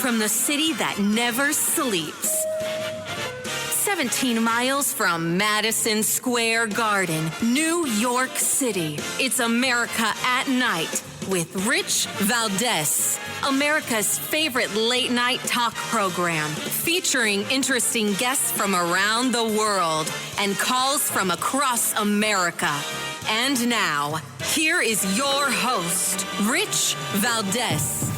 from the city that never sleeps. 17 miles from Madison Square Garden, New York City. It's America at Night with Rich Valdez. America's favorite late-night talk program, featuring interesting guests from around the world and calls from across America. And now, here is your host, Rich Valdez.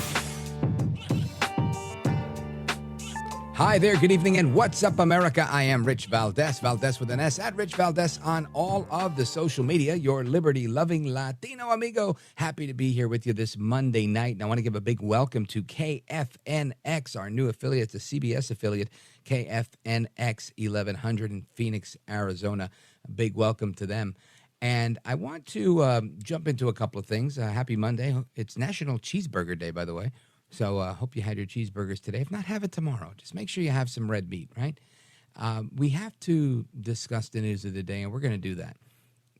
Hi there, good evening, and what's up, America? I am Rich Valdez, Valdez with an S, at Rich Valdez on all of the social media, your liberty-loving Latino amigo. Happy to be here with you this Monday night, and I want to give a big welcome to KFNX, our new affiliate, the CBS affiliate, KFNX 1100 in Phoenix, Arizona. A big welcome to them. And I want to jump into a couple of things. Happy Monday. It's National Cheeseburger Day, by the way. So I hope you had your cheeseburgers today. If not, have it tomorrow. Just make sure you have some red meat, right? We have to discuss the news of the day, and we're going to do that.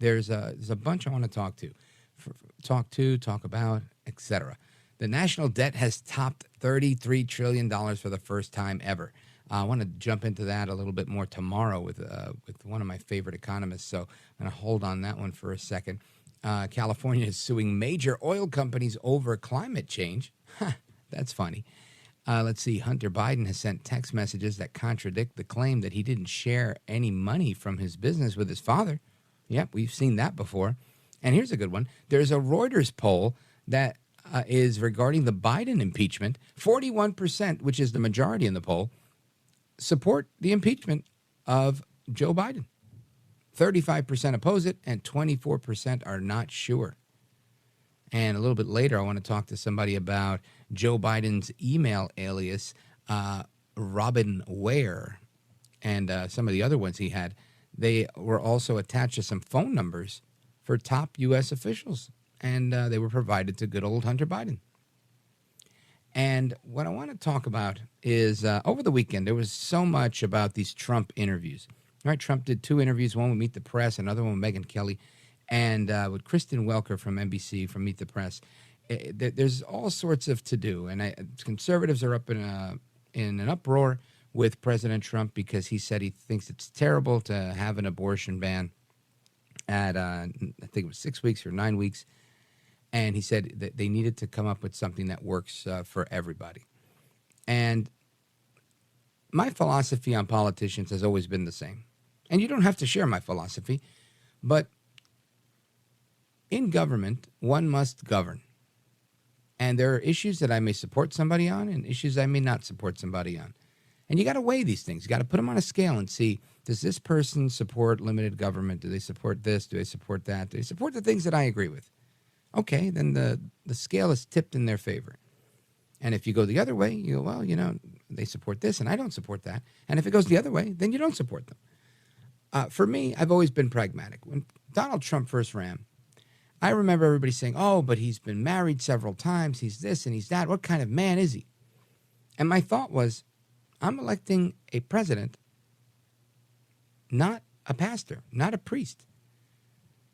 There's a bunch I want to talk about, etc. The national debt has topped $33 trillion for the first time ever. I want to jump into that a little bit more tomorrow with one of my favorite economists, so I'm going to hold on that one for a second. California is suing major oil companies over climate change. That's funny. Let's see. Hunter Biden has sent text messages that contradict the claim that he didn't share any money from his business with his father. Yep, we've seen that before. And here's a good one. There's a Reuters poll that is regarding the Biden impeachment. 41%, which is the majority in the poll, support the impeachment of Joe Biden. 35% oppose it, and 24% are not sure. And a little bit later, I want to talk to somebody about Joe Biden's email alias, Robin Ware, and some of the other ones he had. They were also attached to some phone numbers for top U.S. officials, and they were provided to good old Hunter Biden. And what I want to talk about is over the weekend, there was so much about these Trump interviews. Right? Trump did two interviews, one with Meet the Press, another one with Megyn Kelly, and with Kristen Welker from NBC from Meet the Press. There's all sorts of to-do, and conservatives are up in an uproar with President Trump because he said he thinks it's terrible to have an abortion ban at, I think it was 6 weeks or 9 weeks, and he said that they needed to come up with something that works for everybody. And my philosophy on politicians has always been the same. And you don't have to share my philosophy, but in government, one must govern. And there are issues that I may support somebody on and issues I may not support somebody on. And you got to weigh these things. You got to put them on a scale and see, does this person support limited government? Do they support this? Do they support that? Do they support the things that I agree with? Okay, then the scale is tipped in their favor. And if you go the other way, you go, well, they support this and I don't support that. And if it goes the other way, then you don't support them. For me, I've always been pragmatic. When Donald Trump first ran, I remember everybody saying, oh, but he's been married several times. He's this and he's that. What kind of man is he? And my thought was, I'm electing a president, not a pastor, not a priest.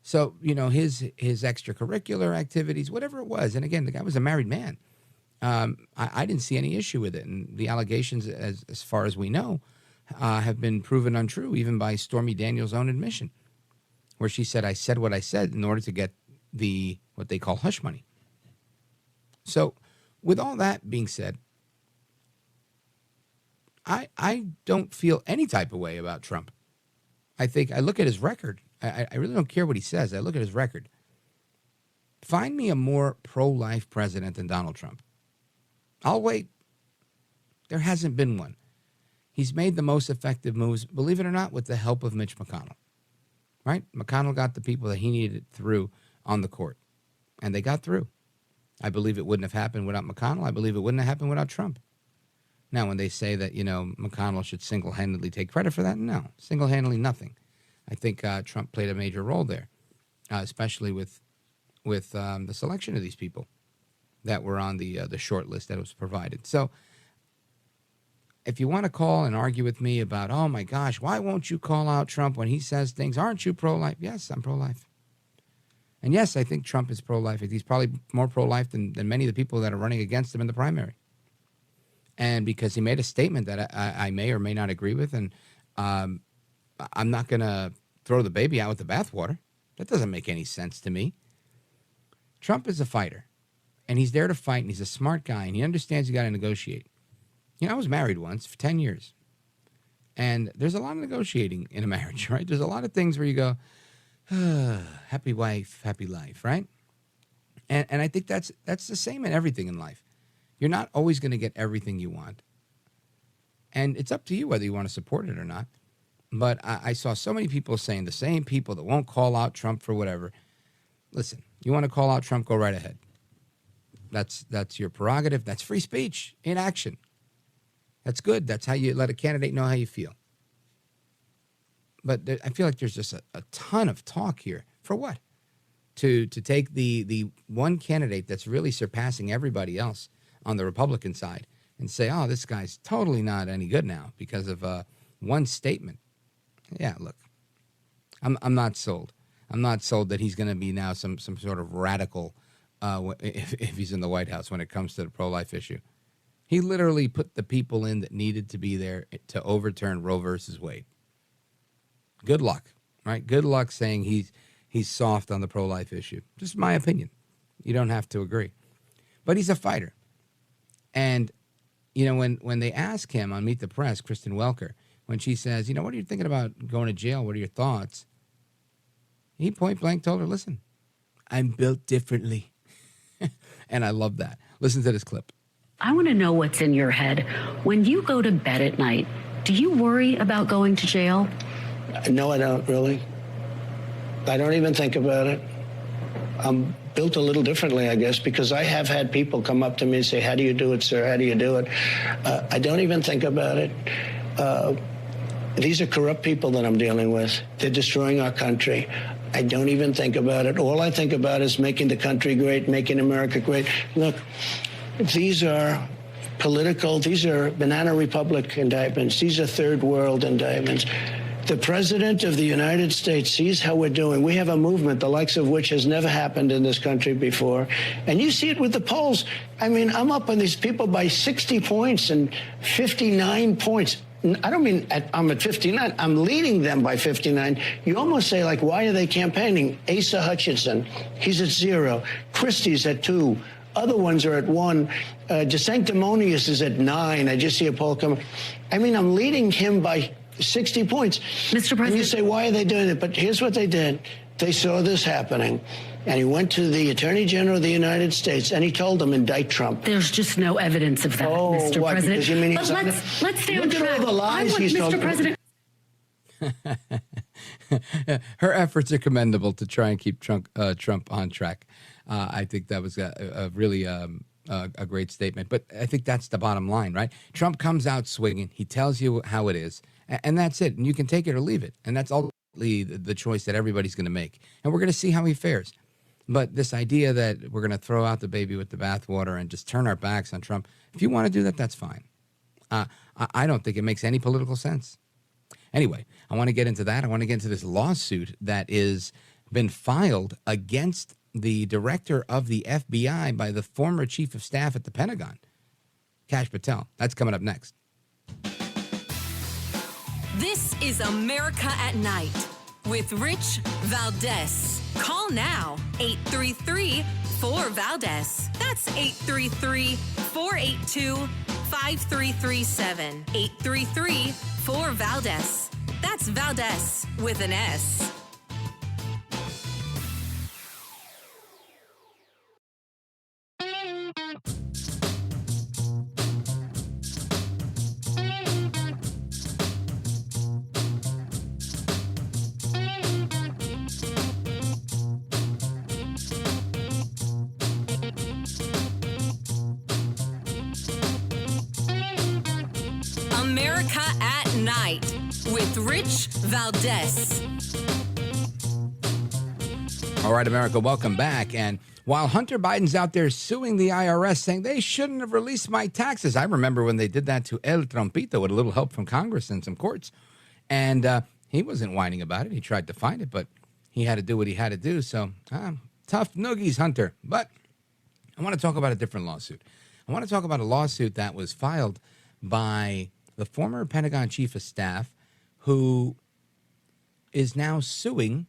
So, his extracurricular activities, whatever it was. And again, the guy was a married man. I didn't see any issue with it. And the allegations, as far as we know, have been proven untrue, even by Stormy Daniels' own admission, where she said, I said what I said in order to get what they call hush money. So with all that being said, I don't feel any type of way about Trump. I look at his record. I really don't care what he says. I look at his record. Find me a more pro-life president than Donald Trump. I'll wait. There hasn't been one. He's made the most effective moves, believe it or not, with the help of Mitch McConnell. Right? McConnell got the people that he needed through on the court, and they got through. I believe it wouldn't have happened without McConnell. I believe it wouldn't have happened without Trump. Now, when they say that, McConnell should single-handedly take credit for that, no, single-handedly nothing. I think Trump played a major role there, especially with the selection of these people that were on the short list that was provided. So if you want to call and argue with me about, oh, my gosh, why won't you call out Trump when he says things? Aren't you pro-life? Yes, I'm pro-life. And yes, I think Trump is pro-life. He's probably more pro-life than many of the people that are running against him in the primary. and because he made a statement that I may or may not agree with, and I'm not going to throw the baby out with the bathwater. That doesn't make any sense to me. Trump is a fighter, and he's there to fight, and he's a smart guy, and he understands you got to negotiate. I was married once for 10 years, and there's a lot of negotiating in a marriage, right? There's a lot of things where you go, happy wife, happy life, right? And I think that's the same in everything in life. You're not always going to get everything you want. And it's up to you whether you want to support it or not. But I saw so many people saying, the same people that won't call out Trump for whatever. Listen, you want to call out Trump, go right ahead. That's your prerogative. That's free speech in action. That's good. That's how you let a candidate know how you feel. But I feel like there's just a ton of talk here. For what? To take the one candidate that's really surpassing everybody else on the Republican side and say, oh, this guy's totally not any good now because of one statement. Yeah, look, I'm not sold. I'm not sold that he's going to be now some sort of radical if he's in the White House when it comes to the pro-life issue. He literally put the people in that needed to be there to overturn Roe versus Wade. Good luck, right? Good luck saying he's soft on the pro-life issue. Just my opinion. You don't have to agree. But he's a fighter. And, when they ask him on Meet the Press, Kristen Welker, when she says, what are you thinking about going to jail? What are your thoughts? He point blank told her, listen, I'm built differently. And I love that. Listen to this clip. I want to know what's in your head. When you go to bed at night, do you worry about going to jail? No, I don't, really. I don't even think about it. I'm built a little differently, I guess, because I have had people come up to me and say, how do you do it, sir? How do you do it? I don't even think about it. These are corrupt people that I'm dealing with. They're destroying our country. I don't even think about it. All I think about is making the country great, making America great. Look, these are these are Banana Republic indictments. These are third world indictments. The President of the United States sees how we're doing. We have a movement, the likes of which has never happened in this country before. And you see it with the polls. I mean, I'm up on these people by 60 points and 59 points. I don't mean I'm at 59. I'm leading them by 59. You almost say, like, why are they campaigning? Asa Hutchinson, he's at 0. Christie's at 2. Other ones are at 1. DeSanctimonious is at 9. I just see a poll coming. I mean, I'm leading him by 60 points. Mr. President. And you say, why are they doing it? But here's what they did. They saw this happening. And he went to the Attorney General of the United States, and he told them, indict Trump. There's just no evidence of that, Mr. What, President. because you mean but let's stay on track. Look at all the lies he's told. Mr. President. Her efforts are commendable to try and keep Trump on track. I think that was a really a great statement. But I think that's the bottom line, right? Trump comes out swinging. He tells you how it is, and that's it. And you can take it or leave it. And that's ultimately the choice that everybody's going to make. And we're going to see how he fares. But this idea that we're going to throw out the baby with the bathwater and just turn our backs on Trump, if you want to do that, that's fine. I don't think it makes any political sense. Anyway, I want to get into that. I want to get into this lawsuit that is been filed against the director of the FBI by the former chief of staff at the Pentagon, Kash Patel. That's coming up next. This is America at Night with Rich Valdez. Call now, 833-4VALDEZ. That's 833-482-5337. 833-4VALDEZ. That's Valdez with an S. America at Night with Rich Valdez. All right, America, welcome back. And while Hunter Biden's out there suing the IRS, saying they shouldn't have released my taxes, I remember when they did that to El Trumpito with a little help from Congress and some courts. And he wasn't whining about it. He tried to find it, but he had to do what he had to do. So tough noogies, Hunter. But I want to talk about a different lawsuit. I want to talk about a lawsuit that was filed by the former Pentagon Chief of Staff who is now suing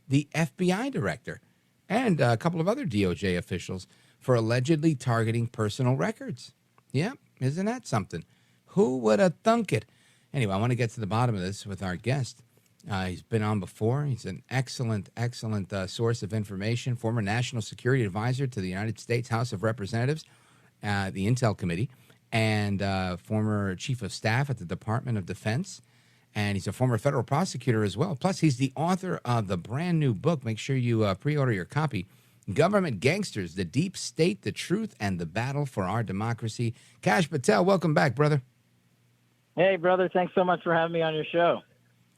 the FBI Director and a couple of other DOJ officials for allegedly targeting personal records. Yeah, isn't that something? Who would have thunk it? Anyway, I want to get to the bottom of this with our guest. He's been on before. He's an excellent source of information, former National Security Advisor to the United States House of Representatives, the Intel Committee, and former Chief of Staff at the Department of Defense. And he's a former federal prosecutor as well. Plus, he's the author of the brand new book. Make sure you pre-order your copy. Government Gangsters, The Deep State, the Truth, and the Battle for Our Democracy. Kash Patel, welcome back, brother. Hey, brother. Thanks so much for having me on your show.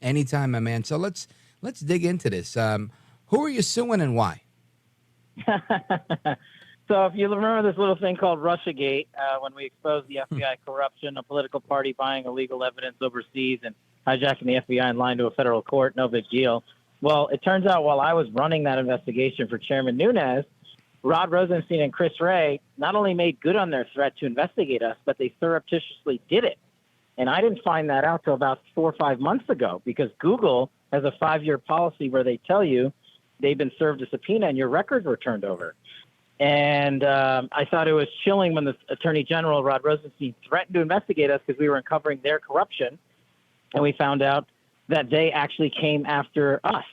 Anytime, my man. So let's dig into this. Who are you suing and why? So if you remember this little thing called Russiagate, when we exposed the FBI corruption, a political party buying illegal evidence overseas and hijacking the FBI and lying to a federal court, no big deal. Well, it turns out while I was running that investigation for Chairman Nunes, Rod Rosenstein and Chris Wray not only made good on their threat to investigate us, but they surreptitiously did it. And I didn't find that out till about 4 or 5 months ago because Google has a 5-year policy where they tell you they've been served a subpoena and your records were turned over. And I thought it was chilling when the Attorney General, Rod Rosenstein, threatened to investigate us because we were uncovering their corruption. And we found out that they actually came after us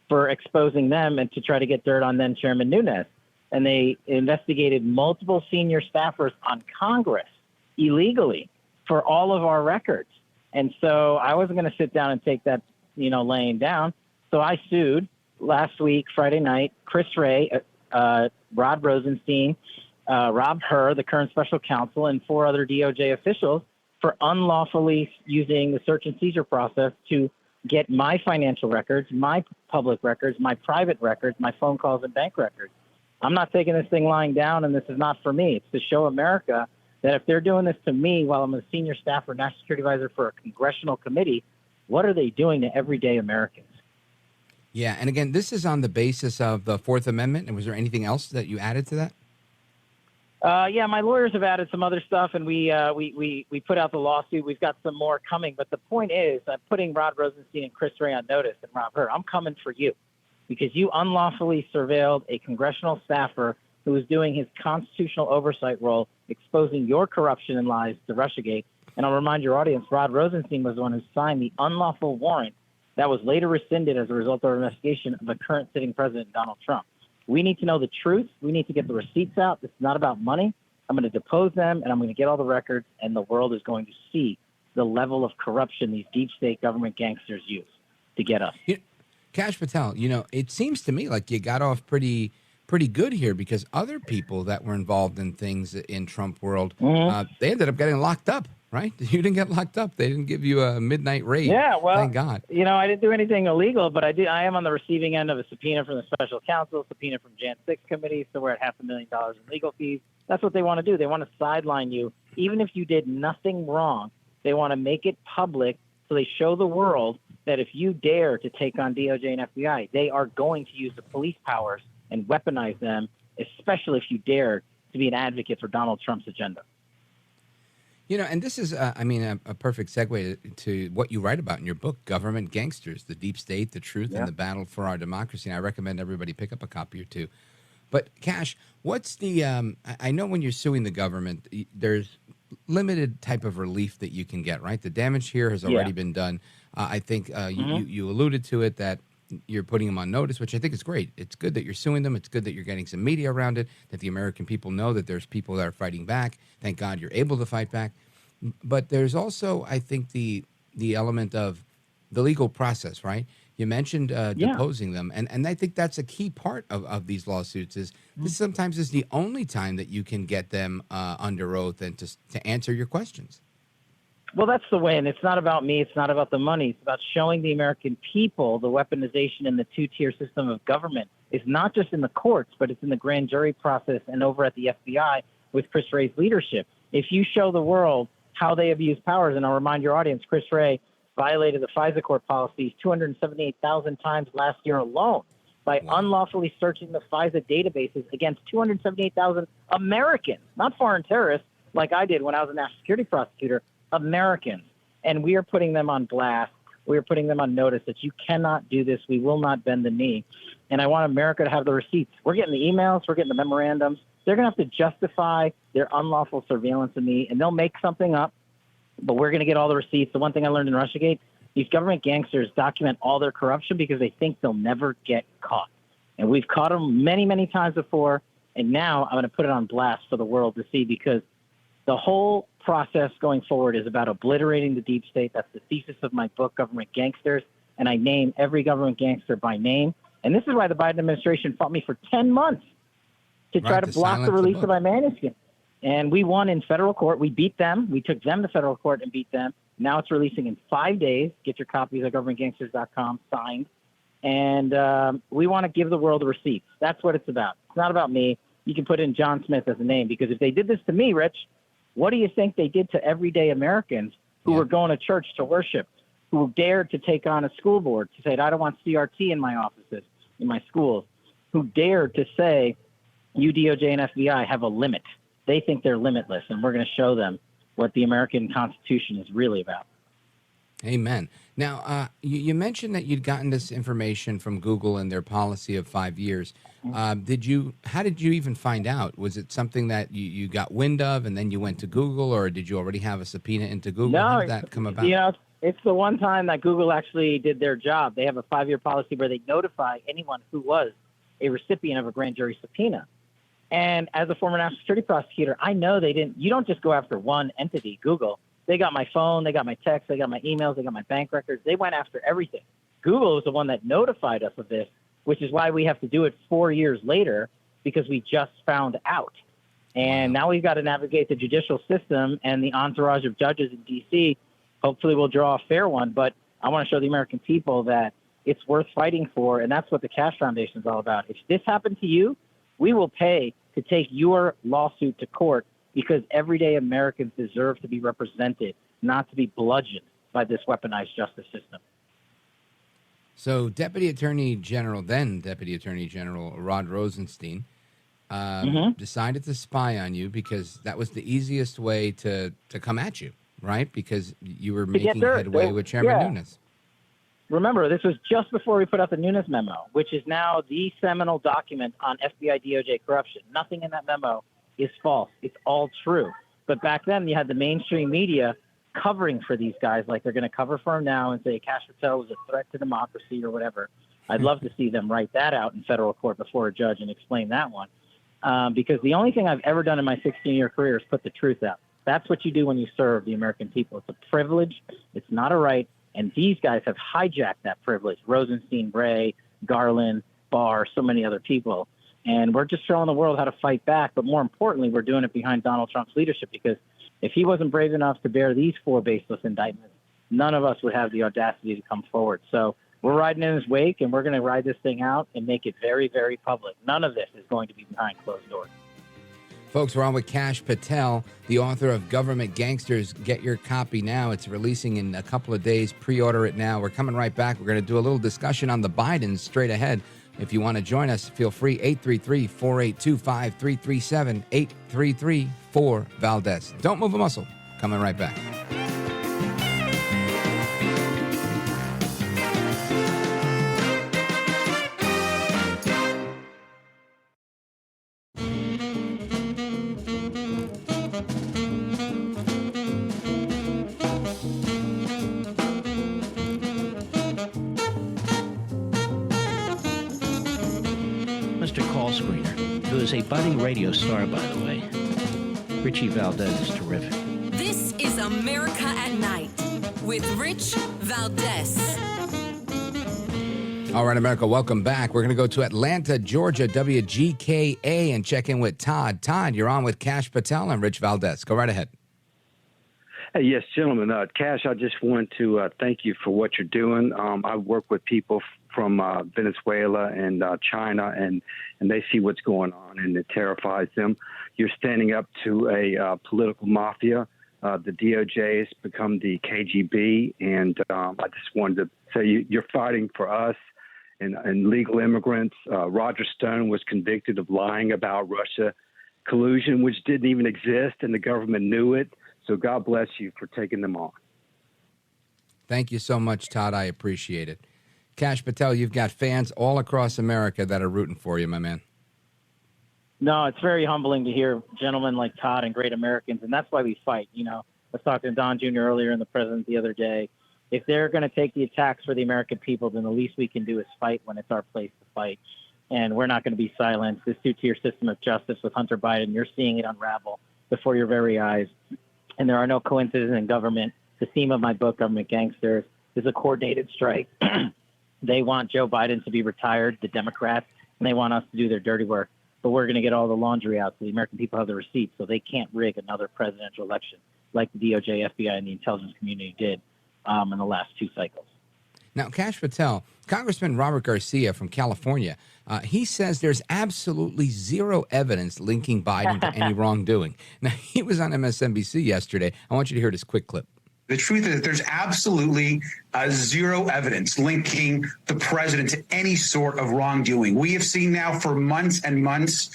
for exposing them and to try to get dirt on then Chairman Nunes. And they investigated multiple senior staffers on Congress illegally for all of our records. And so I wasn't going to sit down and take that, laying down. So I sued last week, Friday night, Chris Wray, Rod Rosenstein, Rob Hur, the current special counsel, and 4 other DOJ officials for unlawfully using the search and seizure process to get my financial records, my public records, my private records, my phone calls and bank records. I'm not taking this thing lying down, and this is not for me. It's to show America that if they're doing this to me while I'm a senior staffer, national security advisor for a congressional committee, what are they doing to everyday Americans? Yeah, and again, this is on the basis of the Fourth Amendment. And was there anything else that you added to that? Yeah, my lawyers have added some other stuff, and we put out the lawsuit. We've got some more coming. But the point is, I'm putting Rod Rosenstein and Chris Wray on notice, and Rob Hur, I'm coming for you because you unlawfully surveilled a congressional staffer who was doing his constitutional oversight role, exposing your corruption and lies to Russiagate. And I'll remind your audience, Rod Rosenstein was the one who signed the unlawful warrant that was later rescinded as a result of our investigation of the current sitting president, Donald Trump. We need to know the truth. We need to get the receipts out. This is not about money. I'm going to depose them, and I'm going to get all the records, and the world is going to see the level of corruption these deep state government gangsters use to get us. Kash Patel, it seems to me like you got off pretty good here because other people that were involved in things in Trump world, they ended up getting locked up, right? You didn't get locked up. They didn't give you a midnight raid. Yeah, well, thank God. I didn't do anything illegal, but I am on the receiving end of a subpoena from the special counsel, subpoena from Jan 6 committee, so we're at $500,000 in legal fees. That's what they want to do. They want to sideline you. Even if you did nothing wrong, they want to make it public so they show the world that if you dare to take on DOJ and FBI, they are going to use the police powers and weaponize them, especially if you dare to be an advocate for Donald Trump's agenda. And this is, a perfect segue to what you write about in your book, Government Gangsters, The Deep State, the Truth, and the Battle for Our Democracy. And I recommend everybody pick up a copy or two. But, Kash, what's the I know when you're suing the government, there's limited type of relief that you can get, right? The damage here has already been done. I think you alluded to it, that you're putting them on notice, which I think is great. It's good that you're suing them. It's good that you're getting some media around it, that the American people know that there's people that are fighting back. Thank God you're able to fight back. But there's also, I think, the element of the legal process, right? You mentioned deposing them. And I think that's a key part of these lawsuits is this sometimes is the only time that you can get them under oath and to answer your questions. Well, that's the win. It's not about me. It's not about the money. It's about showing the American people the weaponization in the two-tier system of government. It's not just in the courts, but it's in the grand jury process and over at the FBI with Chris Wray's leadership. If you show the world how they abuse powers, and I'll remind your audience, Chris Wray violated the FISA court policies 278,000 times last year alone. by unlawfully searching the FISA databases against 278,000 Americans, not foreign terrorists like I did when I was a national security prosecutor, Americans. And we are putting them on blast. We are putting them on notice that you cannot do this. We will not bend the knee. And I want America to have the receipts. We're getting the emails. We're getting the memorandums. They're going to have to justify their unlawful surveillance of me, and they'll make something up, but we're going to get all the receipts. The one thing I learned in Russiagate, these government gangsters document all their corruption because they think they'll never get caught. And we've caught them many, many times before, and now I'm going to put it on blast for the world to see, because the whole process going forward is about obliterating the deep state. That's the thesis of my book, Government Gangsters, and I name every government gangster by name. And this is why the Biden administration fought me for 10 months to try to block the release of my manuscript. And we won in federal court. We beat them. We took them to federal court and beat them. Now it's releasing in 5 days. Get your copies at governmentgangsters.com, signed. And we want to give the world the receipts. That's what it's about. It's not about me. You can put in John Smith as a name, because if they did this to me, Rich, what do you think they did to everyday Americans who were going to church to worship, who dared to take on a school board to say, I don't want CRT in my offices, in my schools, who dared to say, you, DOJ and FBI, have a limit. They think they're limitless, and we're going to show them what the American Constitution is really about. Amen. Now, you mentioned that you'd gotten this information from Google and their policy of 5 years. How did you even find out? Was it something that you got wind of and then you went to Google, or did you already have a subpoena into Google? No, how did that come about? You know, it's the one time that Google actually did their job. They have a 5-year policy where they notify anyone who was a recipient of a grand jury subpoena. And as a former national security prosecutor, I know you don't just go after one entity, Google. They got my phone, they got my text, they got my emails, they got my bank records. They went after everything. Google was the one that notified us of this, which is why we have to do it 4 years later, because we just found out. And now we've got to navigate the judicial system and the entourage of judges in D.C. Hopefully we'll draw a fair one, but I want to show the American people that it's worth fighting for, and that's what the Kash Foundation is all about. If this happened to you, we will pay to take your lawsuit to court, because everyday Americans deserve to be represented, not to be bludgeoned by this weaponized justice system. So then Deputy Attorney General Rod Rosenstein decided to spy on you, because that was the easiest way to come at you, right? Because you were making headway with Chairman Nunes. Remember, this was just before we put out the Nunes memo, which is now the seminal document on FBI DOJ corruption. Nothing in that memo is false. It's all true. But back then, you had the mainstream media covering for these guys like they're going to cover for them now and say Kash Patel was a threat to democracy or whatever. I'd love to see them write that out in federal court before a judge and explain that one. Because the only thing I've ever done in my 16-year career is put the truth out. That's what you do when you serve the American people. It's a privilege. It's not a right. And these guys have hijacked that privilege. Rosenstein, Wray, Garland, Barr, so many other people. And we're just showing the world how to fight back. But more importantly, we're doing it behind Donald Trump's leadership, because if he wasn't brave enough to bear these 4 baseless indictments, none of us would have the audacity to come forward. So we're riding in his wake, and we're going to ride this thing out and make it very, very public. None of this is going to be behind closed doors. Folks, we're on with Kash Patel, the author of Government Gangsters. Get your copy now. It's releasing in a couple of days. Pre-order it now. We're coming right back. We're going to do a little discussion on the Bidens straight ahead. If you want to join us, feel free. 833-482-5337. 833-4-VALDEZ. Don't move a muscle. Coming right back. A budding radio star, by the way. Richie Valdez is terrific. This is America at Night with Rich Valdez. All right, America, welcome back. We're going to go to Atlanta, Georgia, WGKA, and check in with Todd. Todd, you're on with Kash Patel and Rich Valdez. Go right ahead. Hey, yes, gentlemen. Kash, I just want to thank you for what you're doing. I work with people from Venezuela and China, and they see what's going on, and it terrifies them. You're standing up to a political mafia. The DOJ has become the KGB, and I just wanted to say you're fighting for us and legal immigrants. Roger Stone was convicted of lying about Russia collusion, which didn't even exist, and the government knew it. So God bless you for taking them on. Thank you so much, Todd. I appreciate it. Kash Patel, you've got fans all across America that are rooting for you, my man. No, it's very humbling to hear gentlemen like Todd and great Americans, and that's why we fight. You know, I was talking to Don Jr. earlier and the president the other day. If they're going to take the attacks for the American people, then the least we can do is fight when it's our place to fight. And we're not going to be silenced. This two-tier system of justice with Hunter Biden, you're seeing it unravel before your very eyes. And there are no coincidences in government. The theme of my book, Government Gangsters, is a coordinated strike. They want Joe Biden to be retired, the Democrats, and they want us to do their dirty work. But we're going to get all the laundry out so the American people have the receipts so they can't rig another presidential election like the DOJ, FBI, and the intelligence community did in the last two cycles. Now, Kash Patel, Congressman Robert Garcia from California, he says there's absolutely zero evidence linking Biden to any wrongdoing. Now, he was on MSNBC yesterday. I want you to hear this quick clip. The truth is that there's absolutely zero evidence linking the president to any sort of wrongdoing. We have seen now for months and months,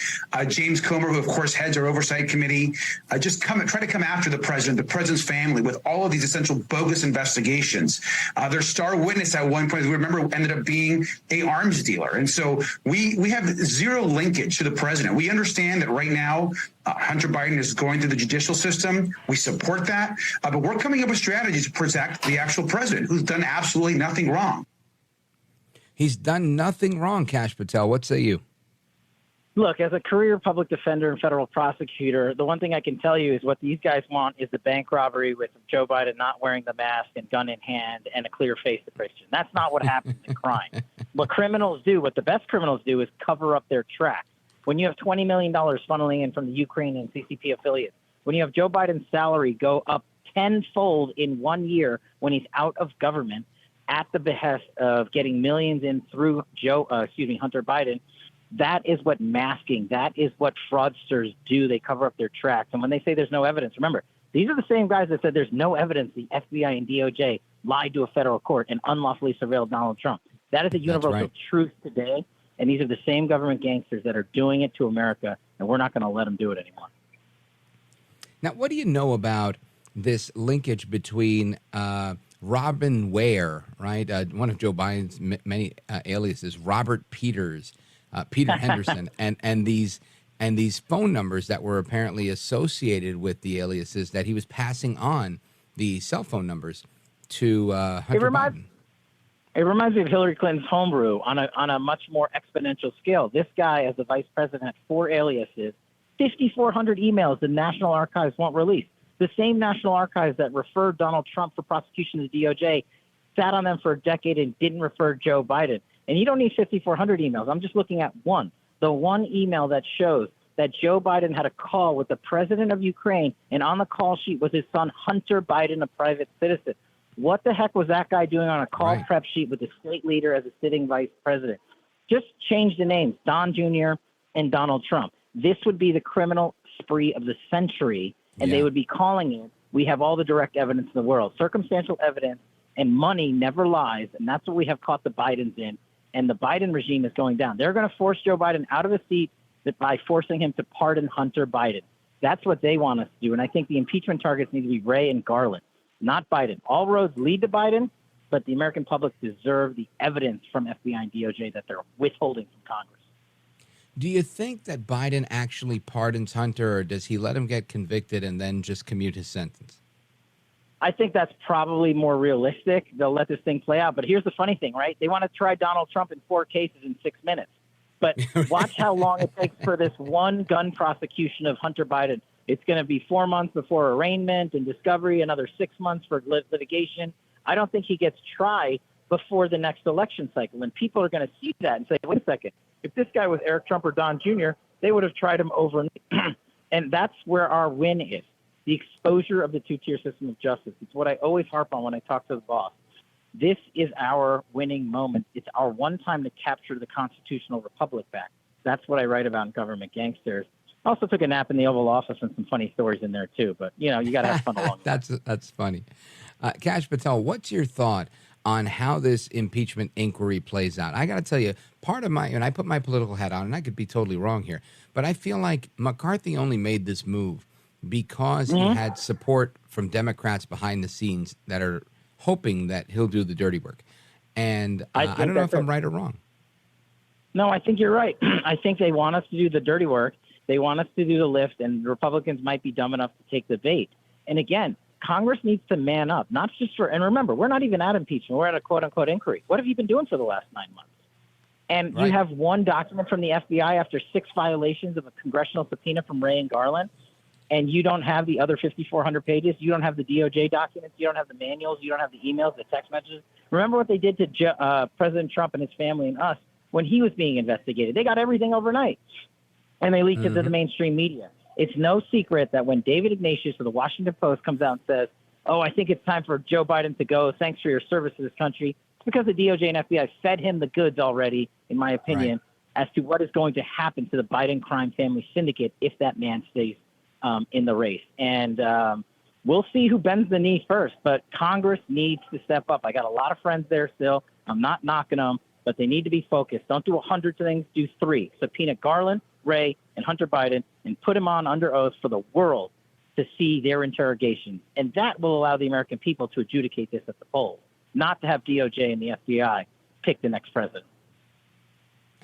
James Comer, who of course heads our oversight committee, try to come after the president's family with all of these essential bogus investigations. Their star witness at one point, we remember, ended up being an arms dealer. And so we have zero linkage to the president. We understand that right now, Hunter Biden is going through the judicial system. We support that. But we're coming up with strategies to protect the actual president, who's done absolutely nothing wrong. He's done nothing wrong, Kash Patel. What say you? Look, as a career public defender and federal prosecutor, the one thing I can tell you is what these guys want is the bank robbery with Joe Biden not wearing the mask and gun in hand and a clear face to Christian. That's not what happens in crime. What criminals do, what the best criminals do, is cover up their tracks. When you have $20 million funneling in from the Ukraine and CCP affiliates, when you have Joe Biden's salary go up tenfold in 1 year when he's out of government at the behest of getting millions in through Hunter Biden, that is what masking, that is what fraudsters do. They cover up their tracks. And when they say there's no evidence, remember, these are the same guys that said there's no evidence the FBI and DOJ lied to a federal court and unlawfully surveilled Donald Trump. That is a universal truth today. And these are the same government gangsters that are doing it to America, and we're not going to let them do it anymore. Now, what do you know about this linkage between Robin Ware, right? One of Joe Biden's many aliases, Robert Peters, Peter Henderson, and these phone numbers that were apparently associated with the aliases that he was passing on, the cell phone numbers, to Hunter Biden. It reminds me of Hillary Clinton's homebrew on a much more exponential scale. This guy, as the vice president, had 4 aliases, 5,400 emails the National Archives won't release. The same National Archives that referred Donald Trump for prosecution to the DOJ sat on them for a decade and didn't refer Joe Biden. And you don't need 5,400 emails. I'm just looking at one. The one email that shows that Joe Biden had a call with the president of Ukraine, and on the call sheet was his son, Hunter Biden, a private citizen. What the heck was that guy doing on a call prep sheet with the state leader as a sitting vice president? Just change the names, Don Jr. and Donald Trump. This would be the criminal spree of the century, and they would be calling it, we have all the direct evidence in the world. Circumstantial evidence and money never lies, and that's what we have caught the Bidens in, and the Biden regime is going down. They're going to force Joe Biden out of the seat by forcing him to pardon Hunter Biden. That's what they want us to do, and I think the impeachment targets need to be Wray and Garland, not Biden. All roads lead to Biden, but the American public deserve the evidence from FBI and DOJ that they're withholding from Congress. Do you think that Biden actually pardons Hunter, or does he let him get convicted and then just commute his sentence? I think that's probably more realistic. They'll let this thing play out. But here's the funny thing, right? They want to try Donald Trump in 4 cases in 6 minutes. But watch how long it takes for this one gun prosecution of Hunter Biden. It's going to be 4 months before arraignment and discovery, another 6 months for litigation. I don't think he gets tried before the next election cycle. And people are going to see that and say, wait a second, if this guy was Eric Trump or Don Jr., they would have tried him overnight. And that's where our win is, the exposure of the 2-tier system of justice. It's what I always harp on when I talk to the boss. This is our winning moment. It's our one time to capture the constitutional republic back. That's what I write about in Government Gangsters. I also took a nap in the Oval Office and some funny stories in there too. But, you know, you got to have fun along the way. That's funny. Kash Patel, what's your thought on how this impeachment inquiry plays out. I got to tell you, part of and I put my political hat on, and I could be totally wrong here, but I feel like McCarthy only made this move because he had support from Democrats behind the scenes that are hoping that he'll do the dirty work. And I don't know if I'm right or wrong. No, I think you're right. I think they want us to do the dirty work. They want us to do the lift, and Republicans might be dumb enough to take the bait. And again, Congress needs to man up, not just for, and remember, we're not even at impeachment. We're at a quote-unquote inquiry. What have you been doing for the last 9 months? And you have one document from the FBI after 6 violations of a congressional subpoena from Wray and Garland, and you don't have the other 5,400 pages. You don't have the DOJ documents. You don't have the manuals. You don't have the emails, the text messages. Remember what they did to President Trump and his family and us when he was being investigated. They got everything overnight, and they leaked it to the mainstream media. It's no secret that when David Ignatius of the Washington Post comes out and says, oh, I think it's time for Joe Biden to go. Thanks for your service to this country. It's because the DOJ and FBI fed him the goods already, in my opinion, as to what is going to happen to the Biden crime family syndicate if that man stays in the race. And we'll see who bends the knee first, but Congress needs to step up. I got a lot of friends there still. I'm not knocking them, but they need to be focused. Don't do 100 things, do 3. Subpoena Garland, Wray, and Hunter Biden, and put him on under oath for the world to see their interrogations. And that will allow the American people to adjudicate this at the polls, not to have DOJ and the FBI pick the next president.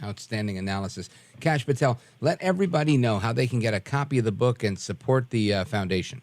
Outstanding analysis. Kash Patel, let everybody know how they can get a copy of the book and support the foundation.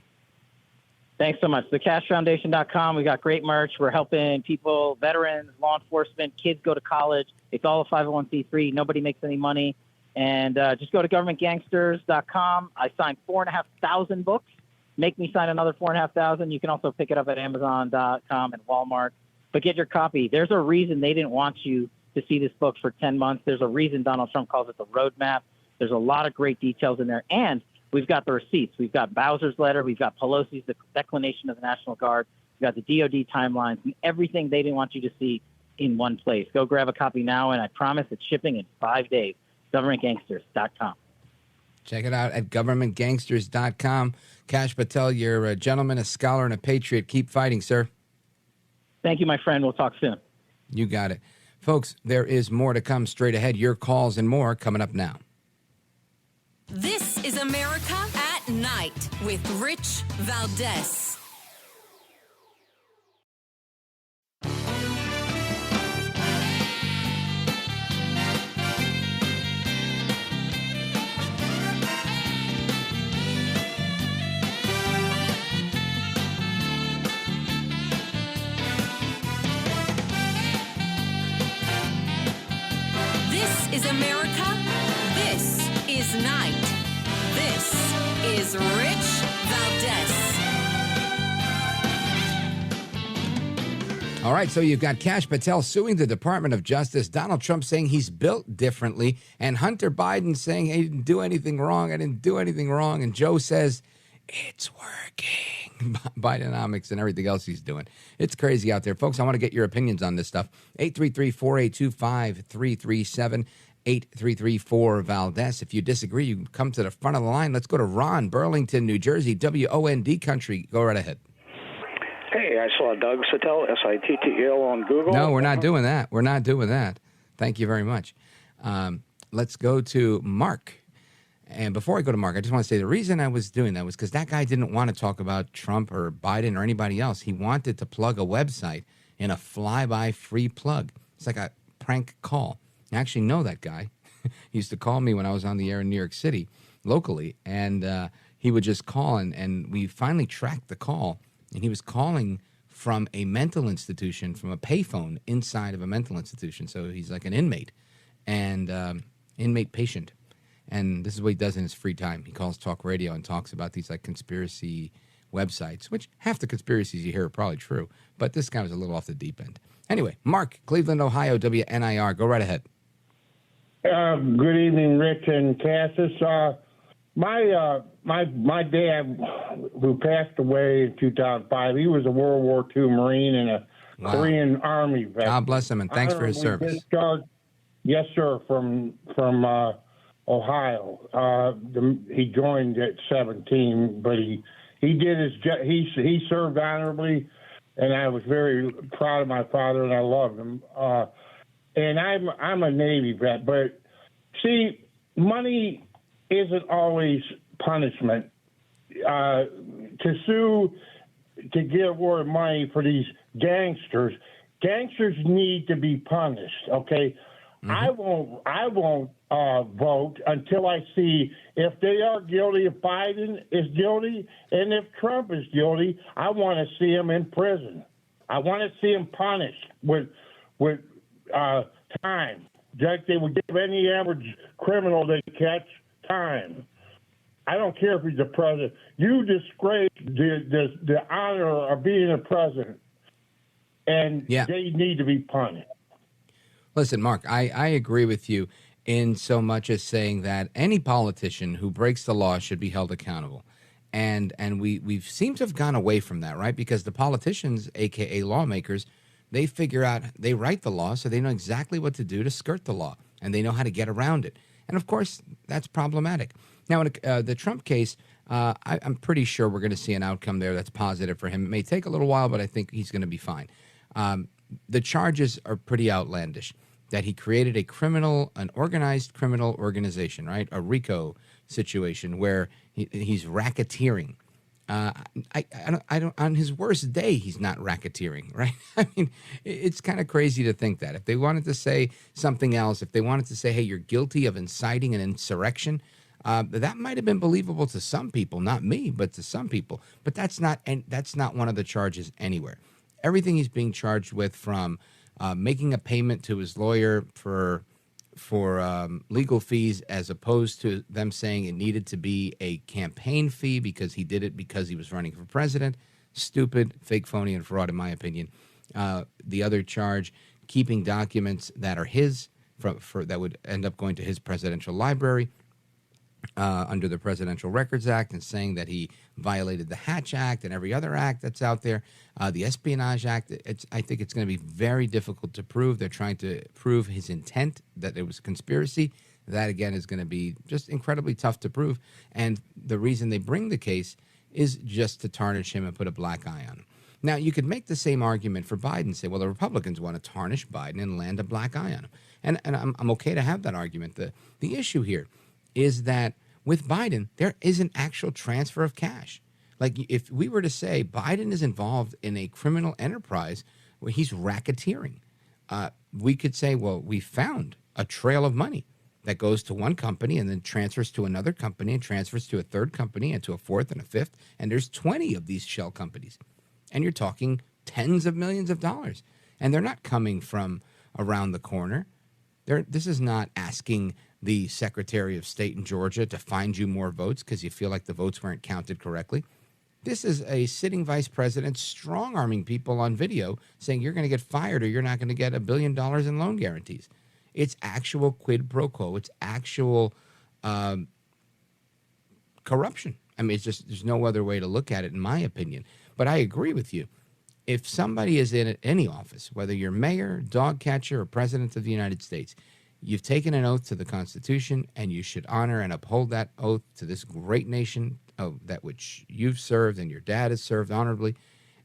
Thanks so much. TheCashFoundation.com. We got great merch. We're helping people, veterans, law enforcement, kids go to college. It's all a 501c3. Nobody makes any money. And just go to governmentgangsters.com. I signed 4,500 books. Make me sign another 4,500. You can also pick it up at Amazon.com and Walmart. But get your copy. There's a reason they didn't want you to see this book for 10 months. There's a reason Donald Trump calls it the roadmap. There's a lot of great details in there. And we've got the receipts. We've got Bowser's letter. We've got Pelosi's declination of the National Guard. We've got the DOD timelines and everything they didn't want you to see in one place. Go grab a copy now, and I promise it's shipping in 5 days. GovernmentGangsters.com. Check it out at GovernmentGangsters.com. Kash Patel, you're a gentleman, a scholar, and a patriot. Keep fighting, sir. Thank you, my friend. We'll talk soon. You got it. Folks, there is more to come straight ahead. Your calls and more coming up now. This is America at Night with Rich Valdez. This is America. This is Night. This is Rich Valdez. All right, so you've got Kash Patel suing the Department of Justice, Donald Trump saying he's built differently, and Hunter Biden saying he didn't do anything wrong, and Joe says it's working. Bidenomics and everything else he's doing. It's crazy out there. Folks, I want to get your opinions on this stuff. 833-482-5337, 833-4-VALDEZ. If you disagree, you can come to the front of the line. Let's go to Ron, Burlington, New Jersey, WOND country. Go right ahead. Hey, I saw Doug Sittel, S-I-T-T-E-L on Google. No, we're not doing that. We're not doing that. Thank you very much. Let's go to Mark. And before I go to Mark, I just want to say the reason I was doing that was because that guy didn't want to talk about Trump or Biden or anybody else. He wanted to plug a website in a fly-by free plug. It's like a prank call. I actually know that guy. He used to call me when I was on the air in New York City locally, and he would just call, and we finally tracked the call, and he was calling from a mental institution, from a payphone inside of a mental institution. So he's like an inmate and inmate patient. And this is what he does in his free time. He calls talk radio and talks about these like conspiracy websites, which half the conspiracies you hear are probably true. But this guy was a little off the deep end. Anyway, Mark, Cleveland, Ohio, WNIR. Go right ahead. Good evening, Rich and Cassis. My dad, who passed away in 2005, he was a World War II Marine and a Korean Army veteran. God bless him, and thanks for his service. Yes, sir, from Ohio. He joined at 17, but he did his he served honorably and I was very proud of my father, and I loved him. And I'm a Navy vet, but see, money isn't always punishment. To sue to get award money for these gangsters need to be punished. Okay, I won't vote until I see if they are guilty, if Biden is guilty, and if Trump is guilty. I want to see him in prison. I want to see him punished with time. Like they would give any average criminal they catch time. I don't care if he's the president. You disgrace the honor of being a president, and they need to be punished. Listen, Mark, I agree with you in so much as saying that any politician who breaks the law should be held accountable. And we seem to have gone away from that, right? Because the politicians, a.k.a. lawmakers, they figure out, they write the law, so they know exactly what to do to skirt the law, and they know how to get around it. And, of course, that's problematic. Now, in the Trump case, I'm pretty sure we're going to see an outcome there that's positive for him. It may take a little while, but I think he's going to be fine. The charges are pretty outlandish, that he created an organized criminal organization, right? A RICO situation where he's racketeering. I don't. On his worst day, he's not racketeering, right? I mean, it's kind of crazy to think that. If they wanted to say something else, if they wanted to say, "Hey, you're guilty of inciting an insurrection," that might have been believable to some people, not me, but to some people. But that's not one of the charges anywhere. Everything he's being charged with, from making a payment to his lawyer for legal fees, as opposed to them saying it needed to be a campaign fee because he did it because he was running for president. Stupid, fake, phony, and fraud, in my opinion. The other charge, keeping documents that are his that would end up going to his presidential library under the Presidential Records Act, and saying that he violated the Hatch Act and every other act that's out there. The Espionage Act, I think it's going to be very difficult to prove. They're trying to prove his intent, that it was a conspiracy. That, again, is going to be just incredibly tough to prove. And the reason they bring the case is just to tarnish him and put a black eye on him. Now, you could make the same argument for Biden, say, well, the Republicans want to tarnish Biden and land a black eye on him. And I'm okay to have that argument. The issue here is that with Biden, there is an actual transfer of cash. Like, if we were to say Biden is involved in a criminal enterprise where he's racketeering, we could say, well, we found a trail of money that goes to one company and then transfers to another company and transfers to a third company and to a fourth and a fifth. And there's 20 of these shell companies. And you're talking tens of millions of dollars. And they're not coming from around the corner. This is not asking the Secretary of State in Georgia to find you more votes because you feel like the votes weren't counted correctly. This is a sitting vice president strong-arming people on video saying you're going to get fired or you're not going to get $1 billion in loan guarantees. It's actual quid pro quo. It's actual corruption. I mean, it's just, there's no other way to look at it, in my opinion. But I agree with you. If somebody is in any office, whether you're mayor, dog catcher, or president of the United States, you've taken an oath to the Constitution, and you should honor and uphold that oath to this great nation that which you've served and your dad has served honorably.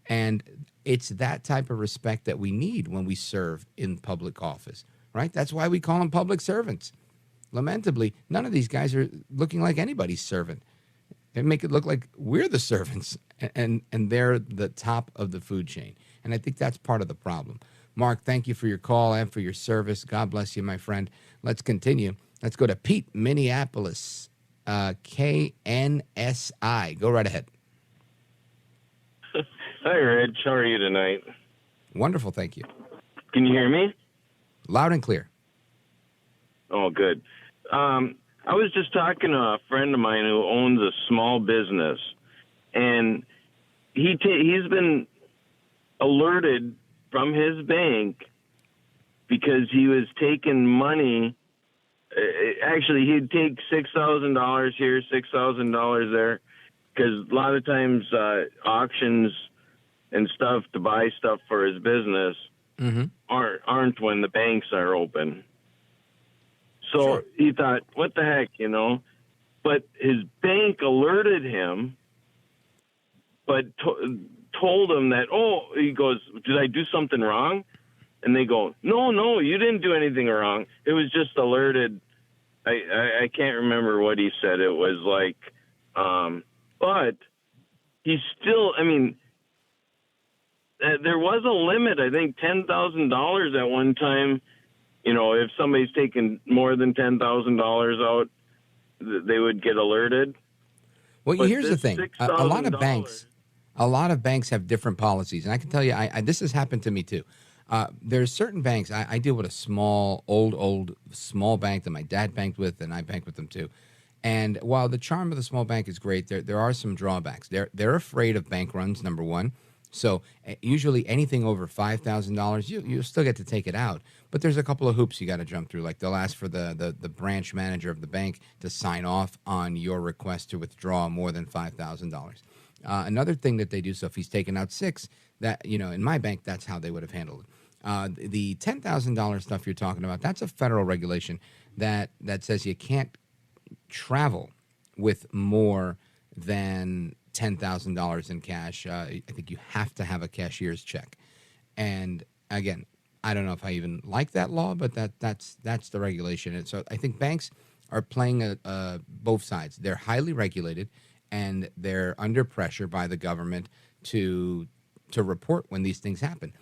And it's that type of respect that we need when we serve in public office, right? That's why we call them public servants. Lamentably, none of these guys are looking like anybody's servant. They make it look like we're the servants, and they're the top of the food chain. And I think that's part of the problem. Mark, thank you for your call and for your service. God bless you, my friend. Let's continue. Let's go to Pete, Minneapolis, KNSI. Go right ahead. Hi, Rich. How are you tonight? Wonderful, thank you. Can you hear me? Loud and clear. Oh, good. I was just talking to a friend of mine who owns a small business, and he's been alerted from his bank because he was taking money. Actually, he'd take $6,000 here, $6,000 there, because a lot of times auctions and stuff to buy stuff for his business aren't when the banks are open. So sure. He thought, what the heck, you know? But his bank alerted him, but told them that, he goes, did I do something wrong? And they go, no, you didn't do anything wrong. It was just alerted. I can't remember what he said. It was like, but he's still, I mean, there was a limit, I think $10,000 at one time. You know, if somebody's taken more than $10,000 out, they would get alerted. Well, But here's the this thing. A lot of banks have different policies. And I can tell you, this has happened to me too. There's certain banks. I deal with a small bank that my dad banked with, and I bank with them too. And while the charm of the small bank is great, there are some drawbacks. They're afraid of bank runs, number one. So usually anything over $5,000, you still get to take it out. But there's a couple of hoops you got to jump through. Like they'll ask for the branch manager of the bank to sign off on your request to withdraw more than $5,000. Another thing that they do, so if he's taken out $6,000, that, you know, in my bank, that's how they would have handled it. The $10,000 stuff you're talking about, that's a federal regulation that says you can't travel with more than $10,000 in cash. I think you have to have a cashier's check. And again, I don't know if I even like that law, but that's the regulation. And so I think banks are playing both sides. They're highly regulated, and they're under pressure by the government to report when these things happen.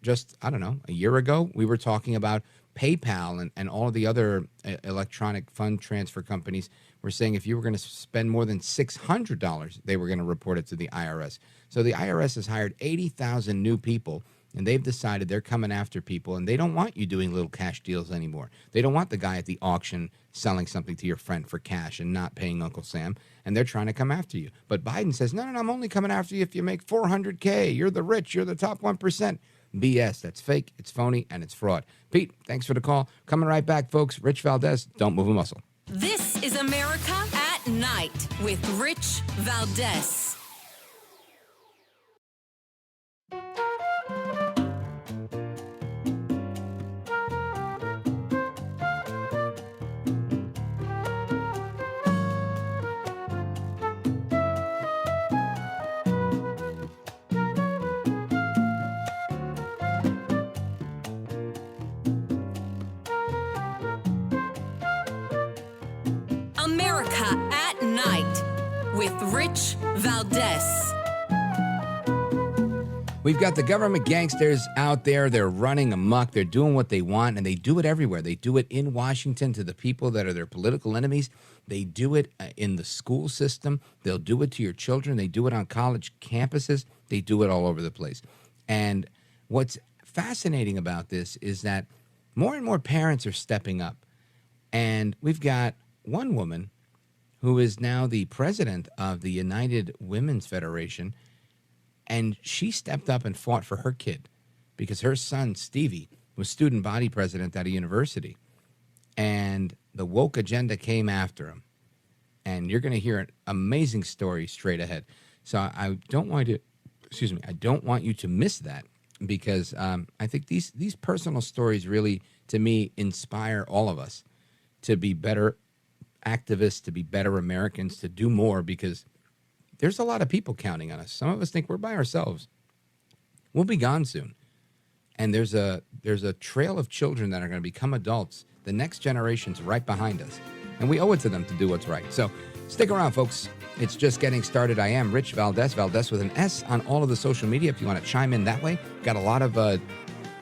Just, I don't know, a year ago, we were talking about PayPal and all of the other electronic fund transfer companies were saying if you were going to spend more than $600, they were going to report it to the IRS. So the IRS has hired 80,000 new people, and they've decided they're coming after people, and they don't want you doing little cash deals anymore. They don't want the guy at the auction selling something to your friend for cash and not paying Uncle Sam, and they're trying to come after you. But Biden says, no, I'm only coming after you if you make $400K. You're the rich. You're the top 1%. BS. That's fake, it's phony, and it's fraud. Pete, thanks for the call. Coming right back, folks. Rich Valdez, don't move a muscle. This is America at Night with Rich Valdez. America at Night with Rich Valdez. We've got the government gangsters out there. They're running amok. They're doing what they want, and they do it everywhere. They do it in Washington to the people that are their political enemies. They do it in the school system. They'll do it to your children. They do it on college campuses. They do it all over the place. And what's fascinating about this is that more and more parents are stepping up. And we've got one woman who is now the president of the United Women's Federation, and she stepped up and fought for her kid because her son, Stevie, was student body president at a university, and the woke agenda came after him. And you're going to hear an amazing story straight ahead. So I don't want you to miss that, because I think these personal stories really, to me, inspire all of us to be better activists, to be better Americans, to do more, because there's a lot of people counting on us. Some of us think we're by ourselves. We'll be gone soon. And there's a trail of children that are going to become adults. The next generation's right behind us. And we owe it to them to do what's right. So stick around, folks. It's just getting started. I am Rich Valdez, Valdez with an S on all of the social media if you want to chime in that way. Got a lot of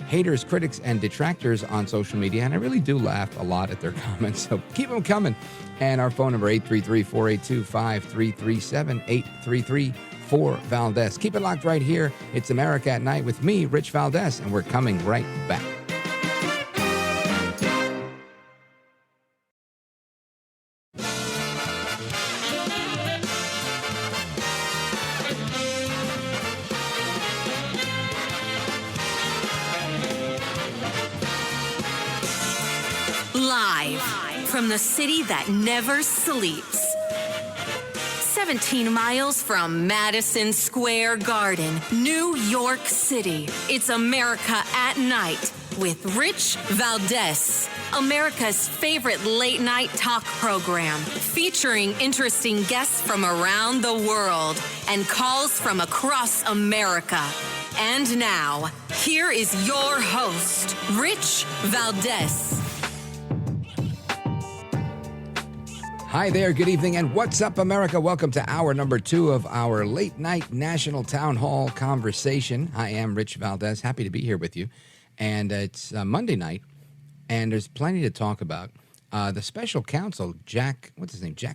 haters, critics, and detractors on social media, and I really do laugh a lot at their comments, so keep them coming. And our phone number, 833-482-5337, 833-4-VALDEZ. Keep it locked right here. It's America at Night with me, Rich Valdez, and we're coming right back. Live from the city that never sleeps. 17 miles from Madison Square Garden, New York City. It's America at Night with Rich Valdez, America's favorite late-night talk program, featuring interesting guests from around the world and calls from across America. And now, here is your host, Rich Valdez. Hi there, good evening, and what's up, America? Welcome to hour number 2 of our late-night National Town Hall conversation. I am Rich Valdez, happy to be here with you. And it's Monday night, and there's plenty to talk about. The special counsel, Jack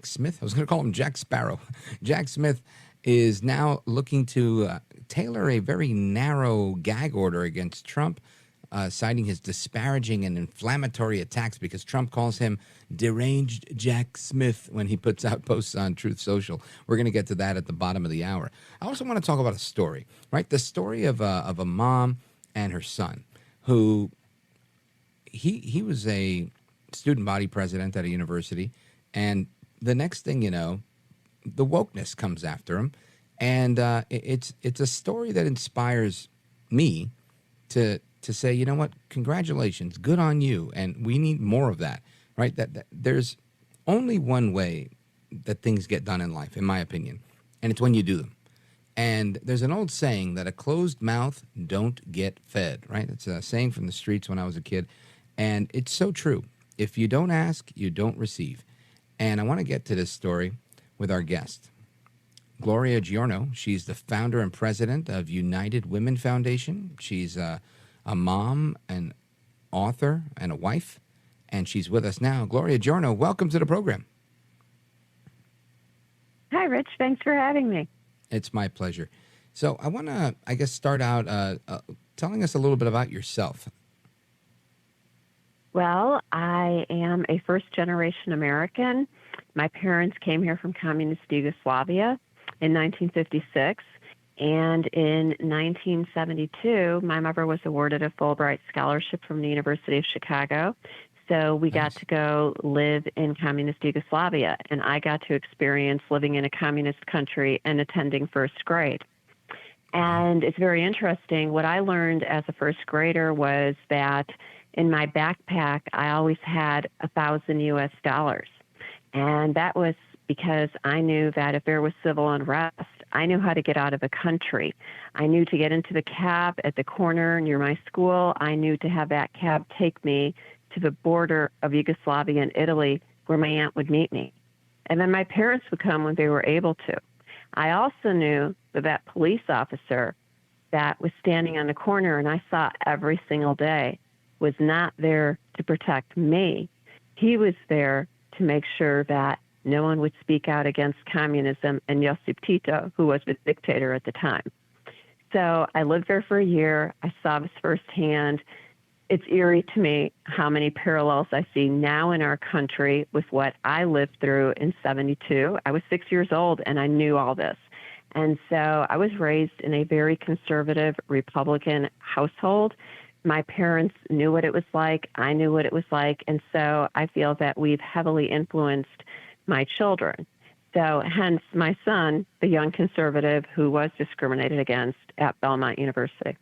Smith? I was going to call him Jack Sparrow. Jack Smith is now looking to tailor a very narrow gag order against Trump, citing his disparaging and inflammatory attacks because Trump calls him deranged Jack Smith when he puts out posts on Truth Social. We're going to get to that at the bottom of the hour. I also want to talk about a story, right? The story of a mom and her son who he was a student body president at a university, and the next thing you know, the wokeness comes after him, and it's a story that inspires me to say, you know what, congratulations, good on you, and we need more of that, right? That there's only one way that things get done in life, in my opinion, and it's when you do them. And there's an old saying that a closed mouth don't get fed, right? It's a saying from the streets when I was a kid, and it's so true. If you don't ask, you don't receive. And I want to get to this story with our guest, Gloria Giorno. She's the founder and president of United Women Foundation. She's a mom, an author, and a wife, and she's with us now. Gloria Giorno, welcome to the program. Hi, Rich. Thanks for having me. It's my pleasure. So I want to, start out telling us a little bit about yourself. Well, I am a first-generation American. My parents came here from communist Yugoslavia in 1956. And in 1972, my mother was awarded a Fulbright scholarship from the University of Chicago. So we got to go live in communist Yugoslavia, and I got to experience living in a communist country and attending first grade. And it's very interesting. What I learned as a first grader was that in my backpack, I always had $1,000 US. And that was because I knew that if there was civil unrest, I knew how to get out of the country. I knew to get into the cab at the corner near my school. I knew to have that cab take me to the border of Yugoslavia and Italy where my aunt would meet me. And then my parents would come when they were able to. I also knew that that police officer that was standing on the corner and I saw every single day was not there to protect me. He was there to make sure that no one would speak out against communism and Josip Tito, who was the dictator at the time. So I lived there for a year. I saw this firsthand. It's eerie to me how many parallels I see now in our country with what I lived through in 72. I was 6 years old and I knew all this. And so I was raised in a very conservative Republican household. My parents knew what it was like. I knew what it was like. And so I feel that we've heavily influenced my children. So hence my son, the young conservative who was discriminated against at Belmont University.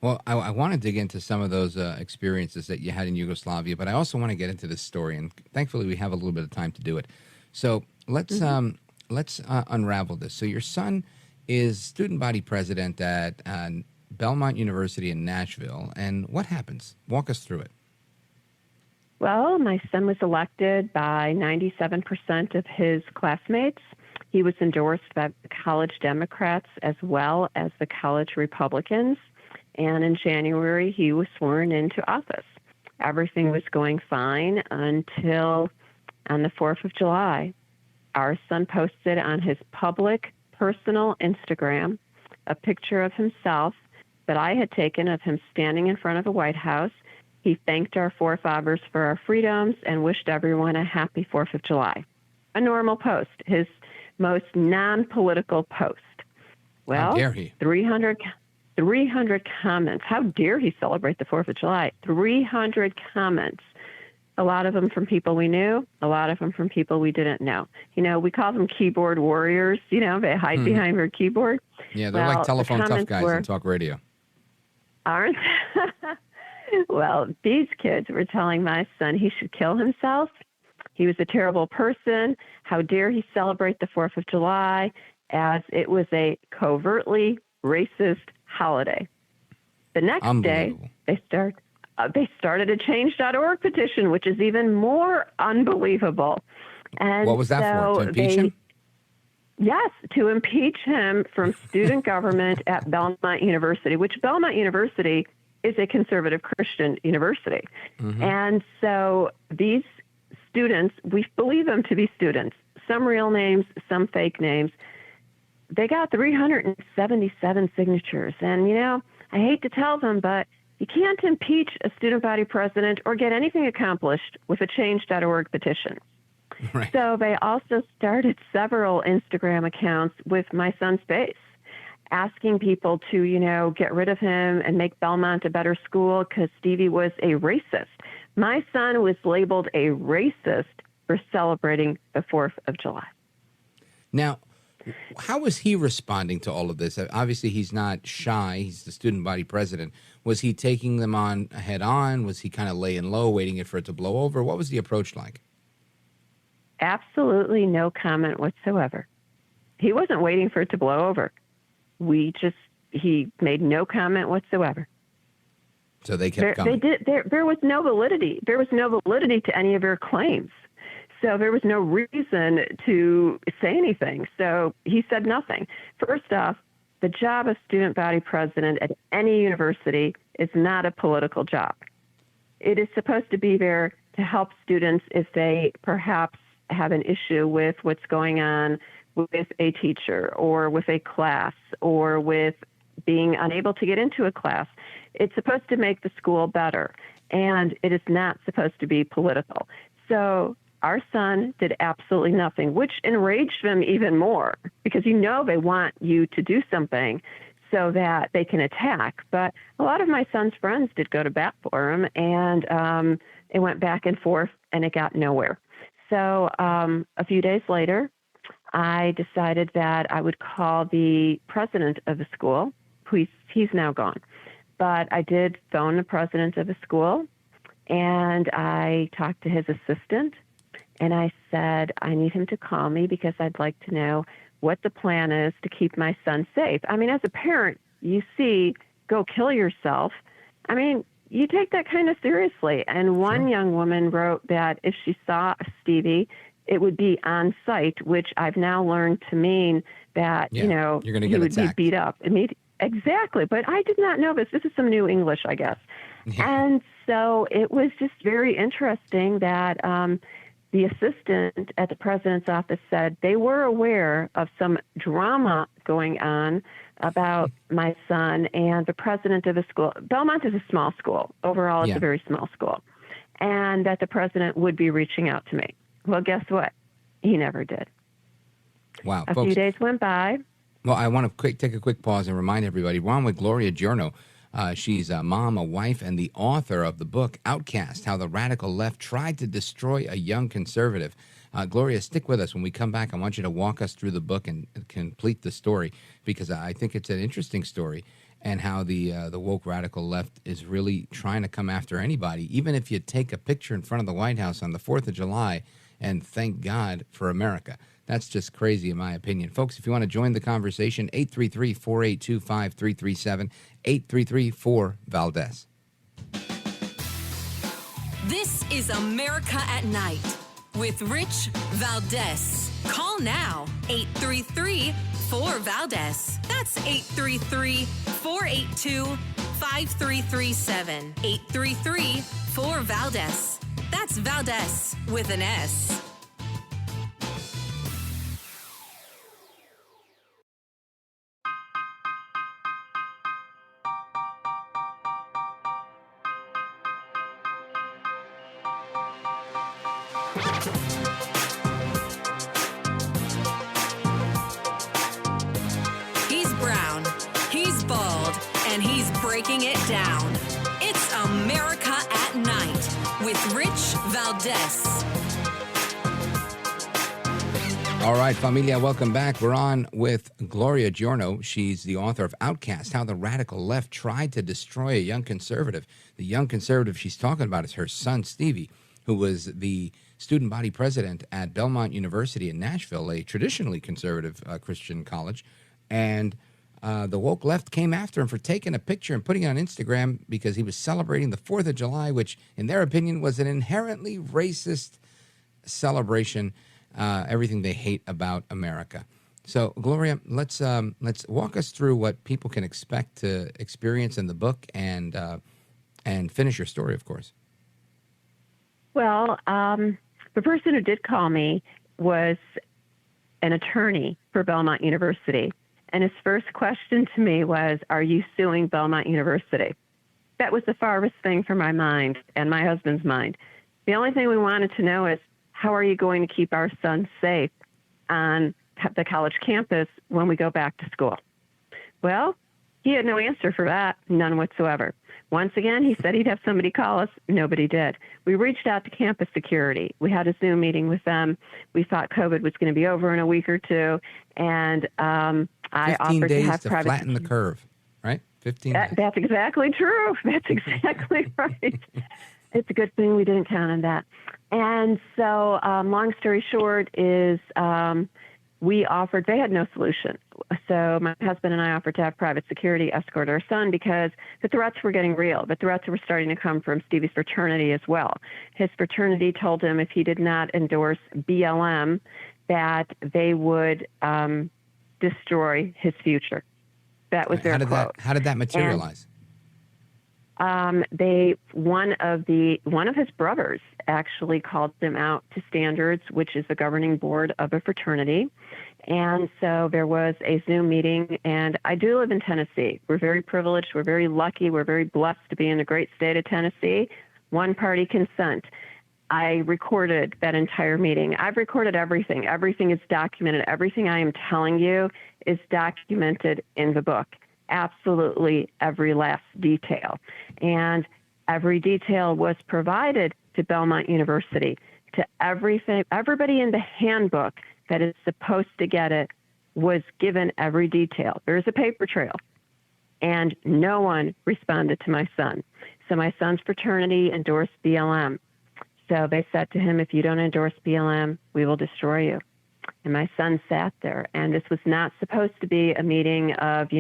Well, I want to dig into some of those experiences that you had in Yugoslavia, but I also want to get into this story, and thankfully we have a little bit of time to do it. So let's unravel this. So your son is student body president at Belmont University in Nashville, and what happens? Walk us through it. Well, my son was elected by 97% of his classmates. He was endorsed by the college Democrats as well as the college Republicans. And in January, he was sworn into office. Everything was going fine until on the 4th of July. Our son posted on his public personal Instagram a picture of himself that I had taken of him standing in front of the White House. He thanked our forefathers for our freedoms and wished everyone a happy 4th of July. A normal post, his most non-political post. Well, how dare he? 300 comments. How dare he celebrate the 4th of July? 300 comments. A lot of them from people we knew, a lot of them from people we didn't know. You know, we call them keyboard warriors. You know, they hide behind their keyboard. Yeah, they're like telephone tough guys in talk radio. Aren't Well, these kids were telling my son he should kill himself. He was a terrible person. How dare he celebrate the 4th of July as it was a covertly racist holiday. The next day, they started a Change.org petition, which is even more unbelievable. And what was that for? To impeach him? Yes, to impeach him from student government at Belmont University, which Belmont University is a conservative Christian university. Mm-hmm. And so these students, we believe them to be students, some real names, some fake names. They got 377 signatures. And, I hate to tell them, but you can't impeach a student body president or get anything accomplished with a Change.org petition. Right. So they also started several Instagram accounts with my son's face, asking people to, get rid of him and make Belmont a better school because Stevie was a racist. My son was labeled a racist for celebrating the 4th of July. Now, how was he responding to all of this? Obviously, he's not shy. He's the student body president. Was he taking them on head on? Was he kind of laying low, waiting for it to blow over? What was the approach like? Absolutely no comment whatsoever. He wasn't waiting for it to blow over. He made no comment whatsoever. So they kept coming. There was no validity. There was no validity to any of their claims. So there was no reason to say anything. So he said nothing. First off, the job of student body president at any university is not a political job. It is supposed to be there to help students if they perhaps have an issue with what's going on with a teacher or with a class or with being unable to get into a class. It's supposed to make the school better, and it is not supposed to be political. So our son did absolutely nothing, which enraged them even more because they want you to do something so that they can attack. But a lot of my son's friends did go to bat for him, and it went back and forth, and it got nowhere. So a few days later, I decided that I would call the president of the school, he's now gone. But I did phone the president of the school, and I talked to his assistant, and I said, I need him to call me because I'd like to know what the plan is to keep my son safe. I mean, as a parent, you see, go kill yourself. I mean, you take that kind of seriously. And one young woman wrote that if she saw Stevie, it would be on site, which I've now learned to mean that, you're going to get he would attacked. be beat up immediately. Exactly. But I did not know this. This is some new English, I guess. Yeah. And so it was just very interesting that the assistant at the president's office said they were aware of some drama going on about my son and the president of the school. Belmont is a small school. Overall, it's a very small school. And that the president would be reaching out to me. Well, guess what? He never did. Wow. A few days went by. Well, I want to take a quick pause and remind everybody, we're on with Gloria Giorno. She's a mom, a wife, and the author of the book, Outcast, How the Radical Left Tried to Destroy a Young Conservative. Gloria, stick with us. When we come back, I want you to walk us through the book and complete the story, because I think it's an interesting story, and how the woke radical left is really trying to come after anybody, even if you take a picture in front of the White House on the 4th of July and thank God for America. That's just crazy, in my opinion. Folks, if you want to join the conversation, 833-482-5337, 833-4-VALDEZ. This is America at Night with Rich Valdez. Call now, 833-4-VALDEZ. That's 833-482-5337. 833-4-VALDEZ. That's Valdez with an S. He's brown, he's bald, and he's breaking it down. It's America at Night with Rich Valdez. All right, familia, welcome back. We're on with Gloria Giorno. She's the author of Outcast, How the Radical Left Tried to Destroy a Young Conservative. The young conservative she's talking about is her son, Stevie, who was the student body president at Belmont University in Nashville, a traditionally conservative Christian college. And the woke left came after him for taking a picture and putting it on Instagram because he was celebrating the 4th of July, which, in their opinion, was an inherently racist celebration. Everything they hate about America. So, Gloria, let's walk us through what people can expect to experience in the book, and finish your story, of course. Well, the person who did call me was an attorney for Belmont University, and his first question to me was, "Are you suing Belmont University?" That was the farthest thing from my mind and my husband's mind. The only thing we wanted to know is, how are you going to keep our son safe on the college campus when we go back to school? Well, he had no answer for that, none whatsoever. Once again, he said he'd have somebody call us. Nobody did. We reached out to campus security. We had a Zoom meeting with them. We thought COVID was going to be over in a week or two, and I offered to have private. 15 days to flatten the curve, right? 15 days. That's exactly true. That's exactly right. It's a good thing we didn't count on that. And so, long story short is we offered, they had no solution. So my husband and I offered to have private security escort our son because the threats were getting real. The threats were starting to come from Stevie's fraternity as well. His fraternity told him if he did not endorse BLM, that they would destroy his future. That was their quote. How did that materialize? One of his brothers actually called him out to Standards, which is the governing board of a fraternity. And so there was a Zoom meeting, and I do live in Tennessee. We're very privileged. We're very lucky. We're very blessed to be in the great state of Tennessee. One-party consent. I recorded that entire meeting. I've recorded everything. Everything is documented. Everything I am telling you is documented in the book. Absolutely every last detail. And every detail was provided to Belmont University, to everybody in the handbook that is supposed to get it was given every detail. There's a paper trail, and no one responded to my son. So my son's fraternity endorsed BLM. So they said to him, if you don't endorse BLM, we will destroy you. And my son sat there, and this was not supposed to be a meeting of,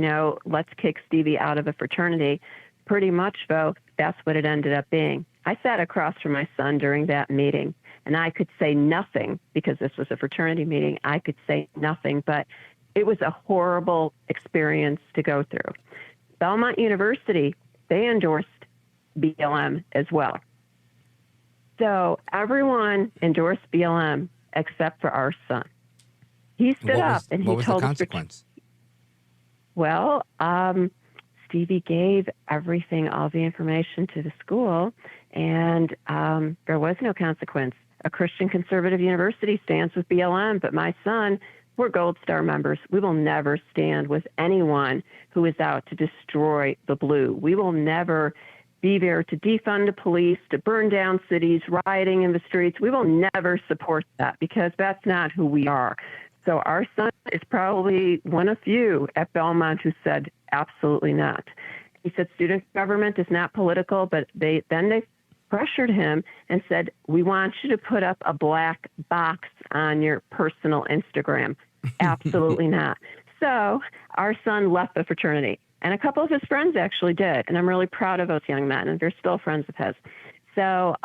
let's kick Stevie out of a fraternity. Pretty much, though, that's what it ended up being. I sat across from my son during that meeting, and I could say nothing because this was a fraternity meeting. I could say nothing, but it was a horrible experience to go through. Belmont University, they endorsed BLM as well. So everyone endorsed BLM except for our son. He stood up and he told us. What was the consequence? Well, Stevie gave everything, all the information to the school, and there was no consequence. A Christian conservative university stands with BLM, but my son, we're Gold Star members. We will never stand with anyone who is out to destroy the blue. We will never be there to defund the police, to burn down cities, rioting in the streets. We will never support that because that's not who we are. So our son is probably one of few at Belmont who said absolutely not. He said student government is not political, but they pressured him and said, we want you to put up a black box on your personal Instagram. Absolutely not. So our son left the fraternity. And a couple of his friends actually did. And I'm really proud of those young men, and they're still friends of his. So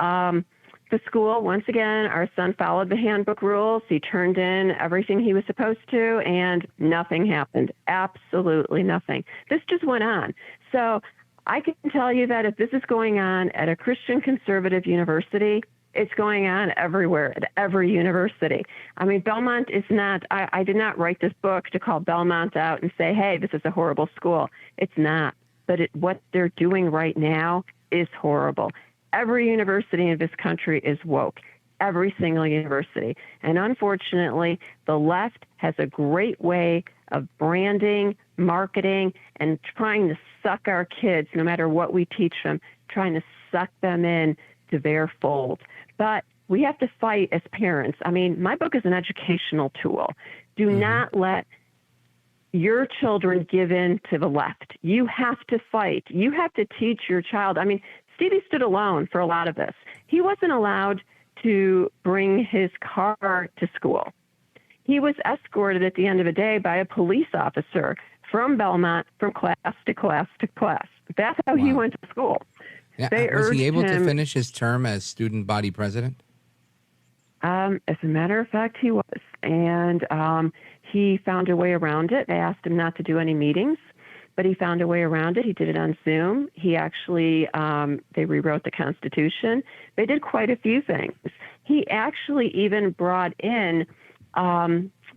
the school, once again, our son followed the handbook rules. He turned in everything he was supposed to, and nothing happened. Absolutely nothing. This just went on. So I can tell you that if this is going on at a Christian conservative university, it's going on everywhere, at every university. I mean, Belmont is not, I did not write this book to call Belmont out and say, hey, this is a horrible school. It's not. But what they're doing right now is horrible. Every university in this country is woke. Every single university. And unfortunately, the left has a great way of branding, marketing, and trying to suck our kids, no matter what we teach them, trying to suck them in to their fold. But We have to fight as parents. I mean, my book is an educational tool. Do not let your children give in to the left. You have to fight. You have to teach your child. I mean, Stevie stood alone for a lot of this. He wasn't allowed to bring his car to school. He was escorted at the end of the day by a police officer from Belmont from class to class to class. That's how he went to school. Yeah, was he able to finish his term as student body president? As a matter of fact, he was. And he found a way around it. They asked him not to do any meetings, but he found a way around it. He did it on Zoom. He actually, they rewrote the Constitution. They did quite a few things. He actually even brought in,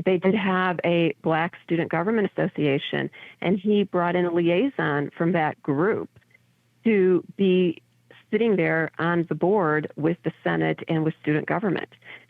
they did have a Black Student Government Association, and he brought in a liaison from that group to be sitting there on the board with the Senate and with student government.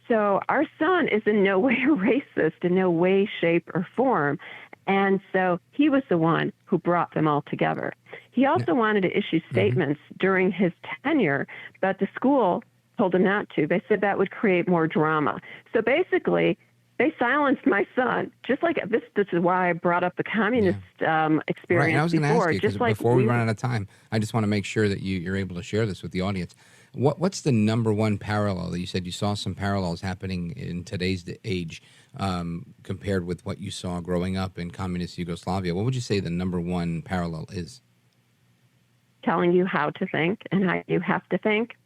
So our son is in no way a racist, in no way, shape, or form. And so he was the one who brought them all together. He also wanted to issue statements during his tenure, but the school told him not to. They said that would create more drama. So basically, they silenced my son. Just like this is why I brought up the communist experience right, and I was going to ask you, because like before we run out of time, I just want to make sure that you're able to share this with the audience. What's the number one parallel that you said you saw some parallels happening in today's age compared with what you saw growing up in communist Yugoslavia? What would you say the number one parallel is? Telling you how to think and how you have to think.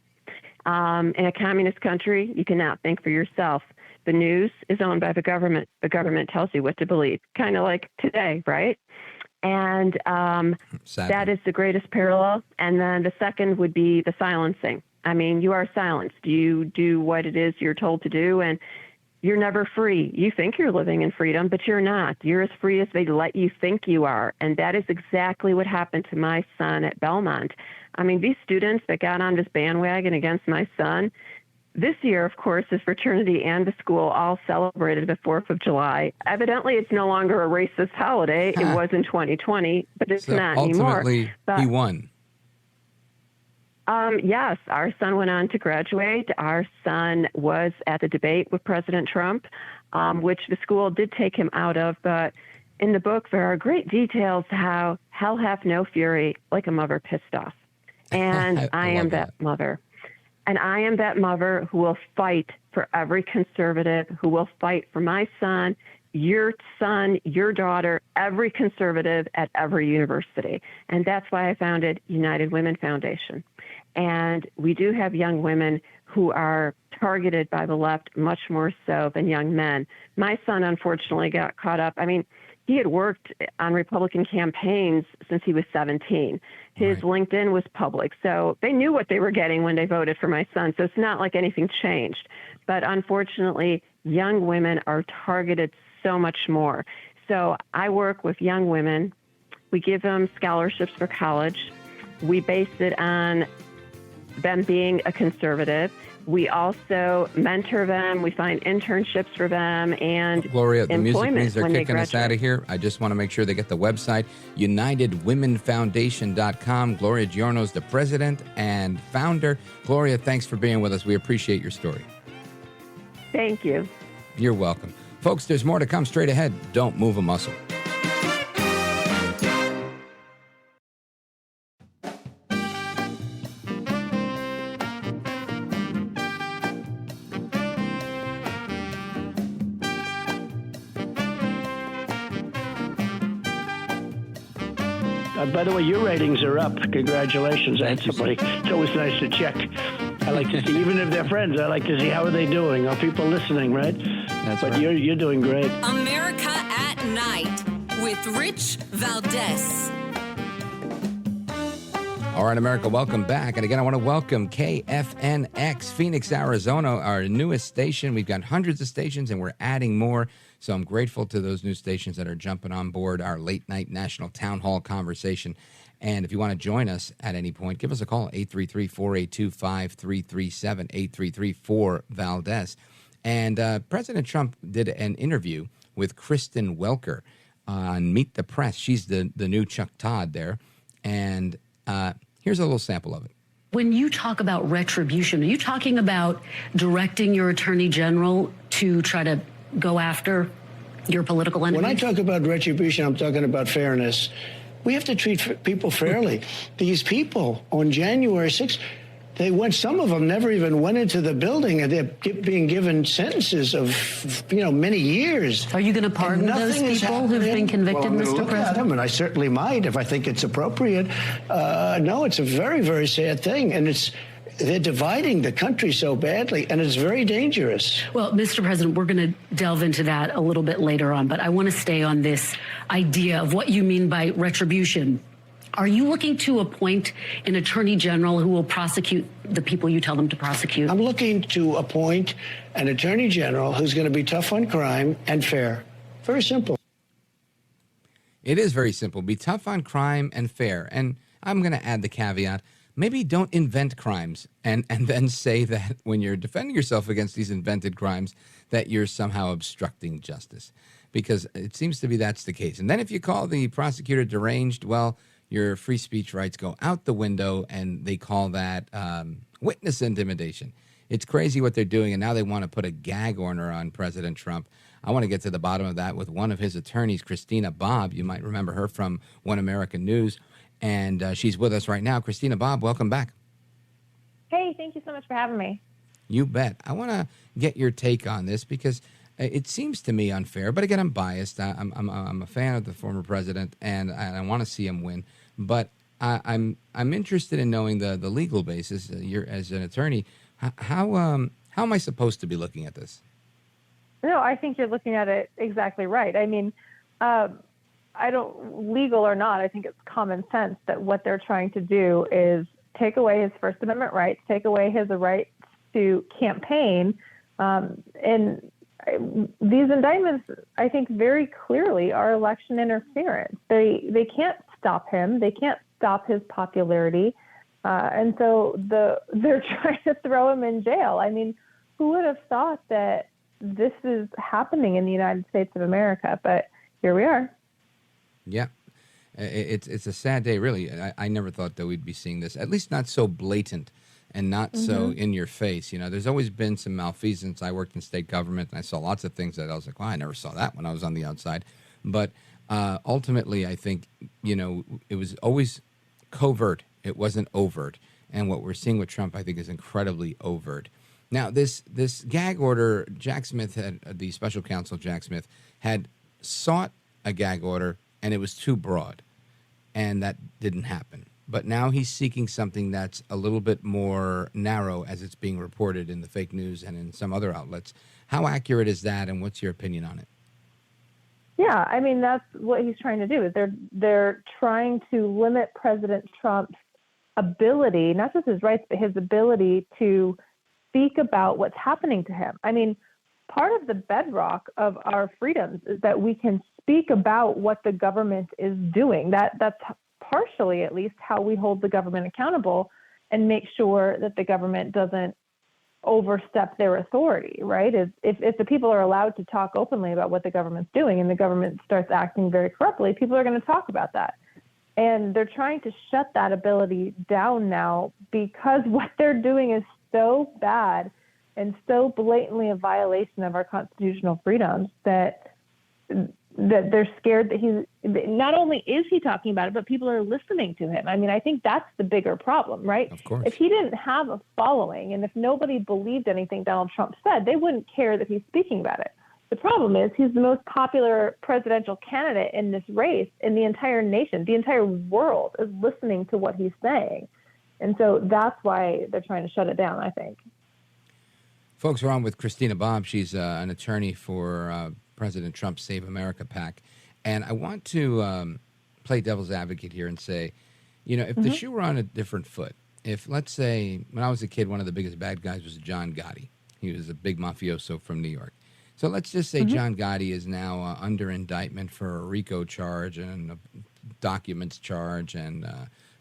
In a communist country, you cannot think for yourself. The news is owned by the government. The government tells you what to believe, kind of like today, right? And that is the greatest parallel. And then the second would be the silencing. I mean, you are silenced. You do what it is you're told to do, and you're never free. You think you're living in freedom, but you're not. You're as free as they let you think you are. And that is exactly what happened to my son at Belmont. I mean, these students that got on this bandwagon against my son, this year, of course, his fraternity and the school all celebrated the 4th of July. Evidently, it's no longer a racist holiday. It was in 2020, but it's not anymore. Ultimately, he won. Yes, our son went on to graduate. Our son was at the debate with President Trump, which the school did take him out of. But in the book, there are great details how hell hath no fury like a mother pissed off. And I am that mother. And I am that mother who will fight for every conservative, who will fight for my son, your daughter, every conservative at every university. And that's why I founded United Women Foundation. And we do have young women who are targeted by the left much more so than young men. My son, unfortunately, got caught up. I mean, he had worked on Republican campaigns since he was 17. His LinkedIn was public, so they knew what they were getting when they voted for my son. So it's not like anything changed. But unfortunately, young women are targeted so much more. So I work with young women. We give them scholarships for college. We base it on them being a conservative. We also mentor them. We find internships for them and Gloria, the music employment means they're when kicking they us out of here. I just want to make sure they get the website, UnitedWomenFoundation.com. Gloria Giorno is the president and founder. Gloria, thanks for being with us. We appreciate your story. Thank you. You're welcome. Folks, there's more to come straight ahead. Don't move a muscle. By the way, your ratings are up. Congratulations. I had somebody. It's always nice to check. I like to see, even if they're friends, I like to see how are they doing. Are people listening, right? That's but right. You're doing great. America at Night with Rich Valdez. All right, America, welcome back. And again, I want to welcome KFNX, Phoenix, Arizona, our newest station. We've got hundreds of stations, and we're adding more. So I'm grateful to those new stations that are jumping on board our late-night national town hall conversation. And if you want to join us at any point, give us a call, 833-482-5337, 833-4-VALDEZ. And President Trump did an interview with Kristen Welker on Meet the Press. She's the new Chuck Todd there. And here's a little sample of it. When you talk about retribution, are you talking about directing your attorney general to try to go after your political enemies? When I talk about retribution, I'm talking about fairness. We have to treat people fairly. These people on January 6th, some of them never even went into the building, and they're being given sentences of, many years. Are you going to pardon those people who've been convicted, Mr. President? At them, and I certainly might if I think it's appropriate. No, it's a very, very sad thing, and they're dividing the country so badly, and it's very dangerous. Well, Mr. President, we're going to delve into that a little bit later on, but I want to stay on this idea of what you mean by retribution. Are you looking to appoint an attorney general who will prosecute the people you tell them to prosecute? I'm looking to appoint an attorney general who's going to be tough on crime and fair. Very simple. It is very simple. Be tough on crime and fair. And I'm going to add the caveat. Maybe don't invent crimes and then say that when you're defending yourself against these invented crimes that you're somehow obstructing justice, because it seems to be that's the case. And then if you call the prosecutor deranged, well, your free speech rights go out the window, and they call that witness intimidation. It's crazy what they're doing, and now they want to put a gag order on President Trump. I want to get to the bottom of that with one of his attorneys, Christina Bobb. You might remember her from One American News, and she's with us right now. Christina Bobb, welcome back. Hey, thank you so much for having me. You bet. I want to get your take on this because it seems to me unfair, but again, I'm biased. I'm a fan of the former president, and I want to see him win. But I'm interested in knowing the legal basis. You're as an attorney, how am I supposed to be looking at this? No, I think you're looking at it exactly right. I mean, legal or not, I think it's common sense that what they're trying to do is take away his First Amendment rights, take away his right to campaign, and these indictments, I think, very clearly are election interference. They can't stop him. They can't stop his popularity. And so they're trying to throw him in jail. I mean, who would have thought that this is happening in the United States of America? But here we are. Yeah. It's a sad day, really. I never thought that we'd be seeing this, at least not so blatant and not so in your face. There's always been some malfeasance. I worked in state government, and I saw lots of things that I was like, well, I never saw that when I was on the outside. But ultimately, I think, it was always covert. It wasn't overt. And what we're seeing with Trump, I think, is incredibly overt. Now, this gag order, Jack Smith the special counsel, Jack Smith, had sought a gag order, and it was too broad. And that didn't happen. But now he's seeking something that's a little bit more narrow, as it's being reported in the fake news and in some other outlets. How accurate is that, and what's your opinion on it? Yeah, I mean, that's what he's trying to do. Is they're trying to limit President Trump's ability, not just his rights, but his ability to speak about what's happening to him. I mean, part of the bedrock of our freedoms is that we can speak about what the government is doing. That's partially, at least, how we hold the government accountable and make sure that the government doesn't overstep their authority, right? If the people are allowed to talk openly about what the government's doing and the government starts acting very corruptly, people are going to talk about that. And they're trying to shut that ability down now because what they're doing is so bad and so blatantly a violation of our constitutional freedoms that they're scared that not only is he talking about it, but people are listening to him. I mean, I think that's the bigger problem, right? Of course. If he didn't have a following and if nobody believed anything Donald Trump said, they wouldn't care that he's speaking about it. The problem is he's the most popular presidential candidate in this race, and the entire nation, the entire world is listening to what he's saying. And so that's why they're trying to shut it down, I think. Folks, we're on with Christina Bobb. She's an attorney for President Trump's Save America PAC. And I want to play devil's advocate here and say, if the shoe were on a different foot, if, let's say, when I was a kid, one of the biggest bad guys was John Gotti. He was a big mafioso from New York. So let's just say John Gotti is now under indictment for a RICO charge and a documents charge and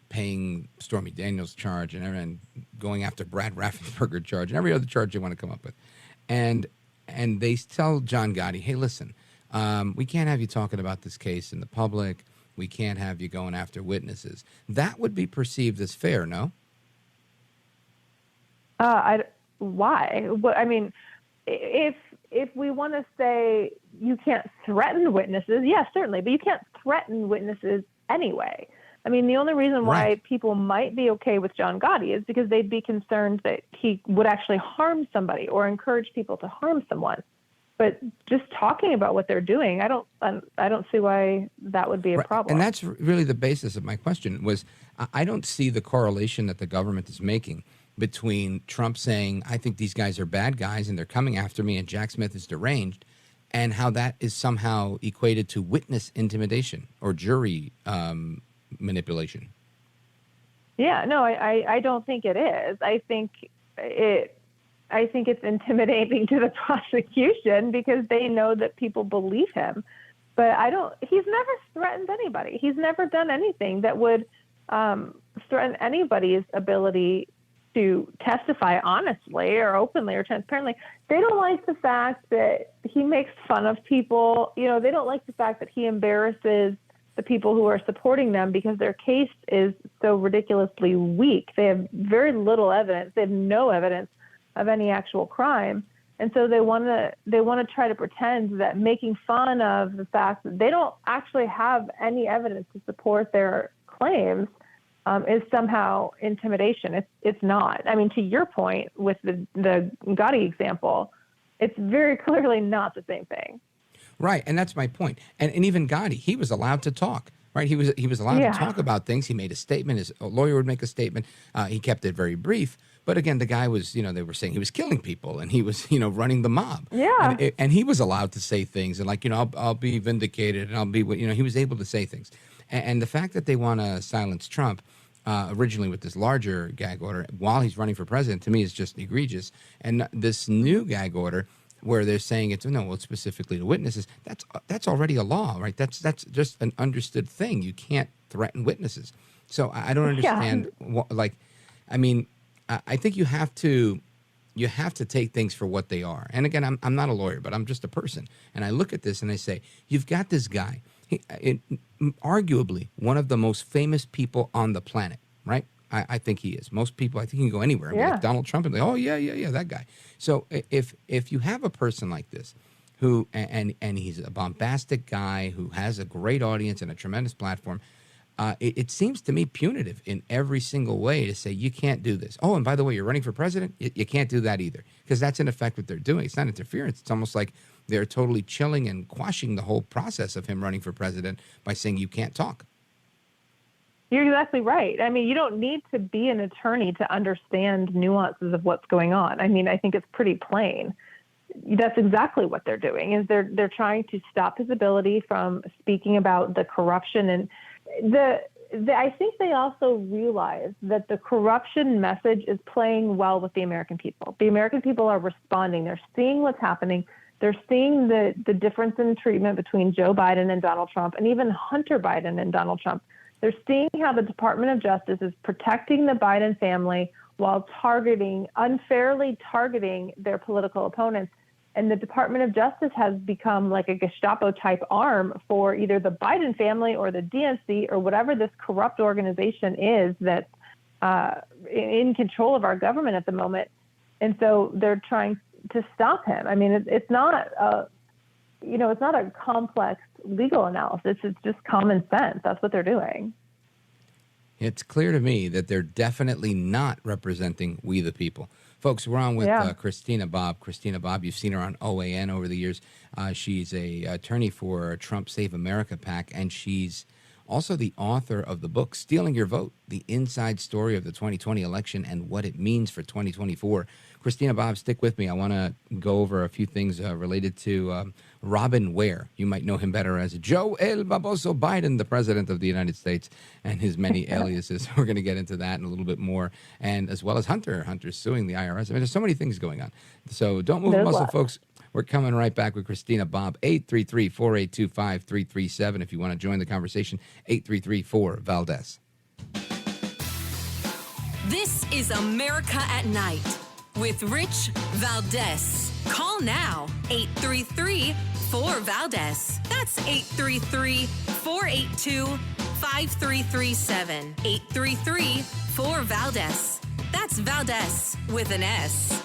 paying Stormy Daniels charge and going after Brad Raffensperger charge and every other charge you want to come up with. And they tell John Gotti, hey, listen, we can't have you talking about this case in the public. We can't have you going after witnesses. That would be perceived as fair, no? Why? I mean, if we want to say you can't threaten witnesses, yes, certainly, but you can't threaten witnesses anyway. I mean, the only reason why people might be okay with John Gotti is because they'd be concerned that he would actually harm somebody or encourage people to harm someone. But just talking about what they're doing, I don't see why that would be a problem. And that's really the basis of my question was, I don't see the correlation that the government is making between Trump saying, I think these guys are bad guys and they're coming after me and Jack Smith is deranged, and how that is somehow equated to witness intimidation or jury manipulation. Yeah, no, I don't think it is. I think it's intimidating to the prosecution because they know that people believe him. But he's never threatened anybody. He's never done anything that would threaten anybody's ability to testify honestly or openly or transparently. They don't like the fact that he makes fun of people. You know, they don't like the fact that he embarrasses the people who are supporting them because their case is so ridiculously weak. They have very little evidence. They have no evidence of any actual crime. And so they want to try to pretend that making fun of the fact that they don't actually have any evidence to support their claims is somehow intimidation. It's not. I mean, to your point with the Gotti example, it's very clearly not the same thing. Right, and that's my point. And even Gotti, he was allowed to talk. Right, he was allowed to talk about things. He made a statement. His lawyer would make a statement. He kept it very brief. But again, the guy was, they were saying he was killing people and he was, running the mob. Yeah. And he was allowed to say things and like, I'll be vindicated and I'll be, he was able to say things. And the fact that they want to silence Trump originally with this larger gag order while he's running for president, to me is just egregious. And this new gag order where they're saying it's specifically to witnesses, that's already a law, right? That's just an understood thing. You can't threaten witnesses. So I don't understand I think you have to take things for what they are. And again, I'm not a lawyer, but I'm just a person. And I look at this and I say, you've got this guy, arguably one of the most famous people on the planet, right? I think he is. Most people, I think he can go anywhere. Yeah. Like Donald Trump and like, oh yeah, that guy. So if you have a person like this who, and he's a bombastic guy who has a great audience and a tremendous platform, it seems to me punitive in every single way to say you can't do this. Oh, and by the way, you're running for president? You can't do that either, because that's in effect what they're doing. It's not interference. It's almost like they're totally chilling and quashing the whole process of him running for president by saying you can't talk. You're exactly right. I mean, you don't need to be an attorney to understand nuances of what's going on. I mean, I think it's pretty plain. That's exactly what they're doing, is they're trying to stop his ability from speaking about the corruption. And I think they also realize that the corruption message is playing well with the American people. The American people are responding. They're seeing what's happening. They're seeing the difference in treatment between Joe Biden and Donald Trump, and even Hunter Biden and Donald Trump. They're seeing how the Department of Justice is protecting the Biden family while unfairly targeting their political opponents. And the Department of Justice has become like a Gestapo-type arm for either the Biden family or the DNC or whatever this corrupt organization is that's in control of our government at the moment. And so they're trying to stop him. I mean, it's not it's not a complex legal analysis. It's just common sense. That's what they're doing. It's clear to me that they're definitely not representing we the people. Folks, we're on with Christina Bobb. Christina Bobb, you've seen her on OAN over the years. She's a attorney for Trump Save America PAC, and she's also the author of the book, Stealing Your Vote, The Inside Story of the 2020 Election and What It Means for 2024. Christina Bobb, stick with me. I want to go over a few things related to Robin Ware. You might know him better as Joe El Baboso Biden, the president of the United States, and his many aliases. We're going to get into that and a little bit more, and as well as Hunter suing the IRS. I mean, there's so many things going on. So don't move a muscle, folks. We're coming right back with Christina Bobb, 833-482-5337. If you want to join the conversation, 833-4-VALDEZ. This is America at Night with Rich Valdez. Call now, 833-4-VALDEZ. That's 833-482-5337. 833-4-VALDEZ. That's Valdez with an S.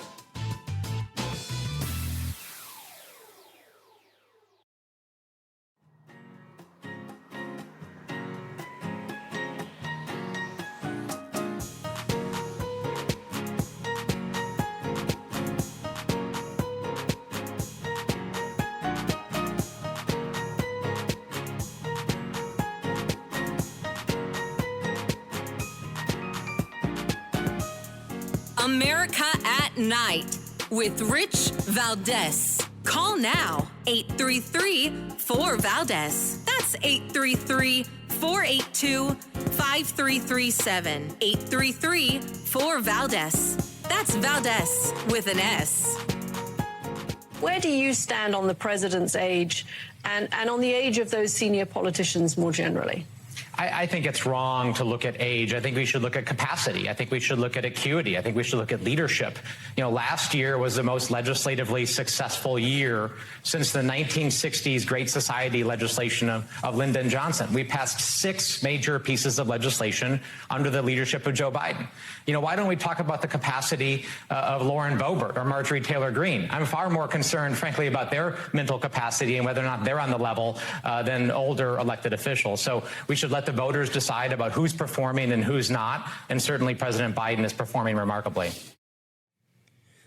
America at Night with Rich Valdez. Call now, 833-4-VALDEZ. That's 833-482-5337. 833-4-VALDEZ. That's Valdez with an S. Where do you stand on the president's age and on the age of those senior politicians more generally? I think it's wrong to look at age. I think we should look at capacity. I think we should look at acuity. I think we should look at leadership. You know, last year was the most legislatively successful year since the 1960s Great Society legislation of Lyndon Johnson. We passed 6 major pieces of legislation under the leadership of Joe Biden. You know, why don't we talk about the capacity of Lauren Boebert or Marjorie Taylor Greene? I'm far more concerned, frankly, about their mental capacity and whether or not they're on the level than older elected officials. So we should let the voters decide about who's performing and who's not. And certainly President Biden is performing remarkably.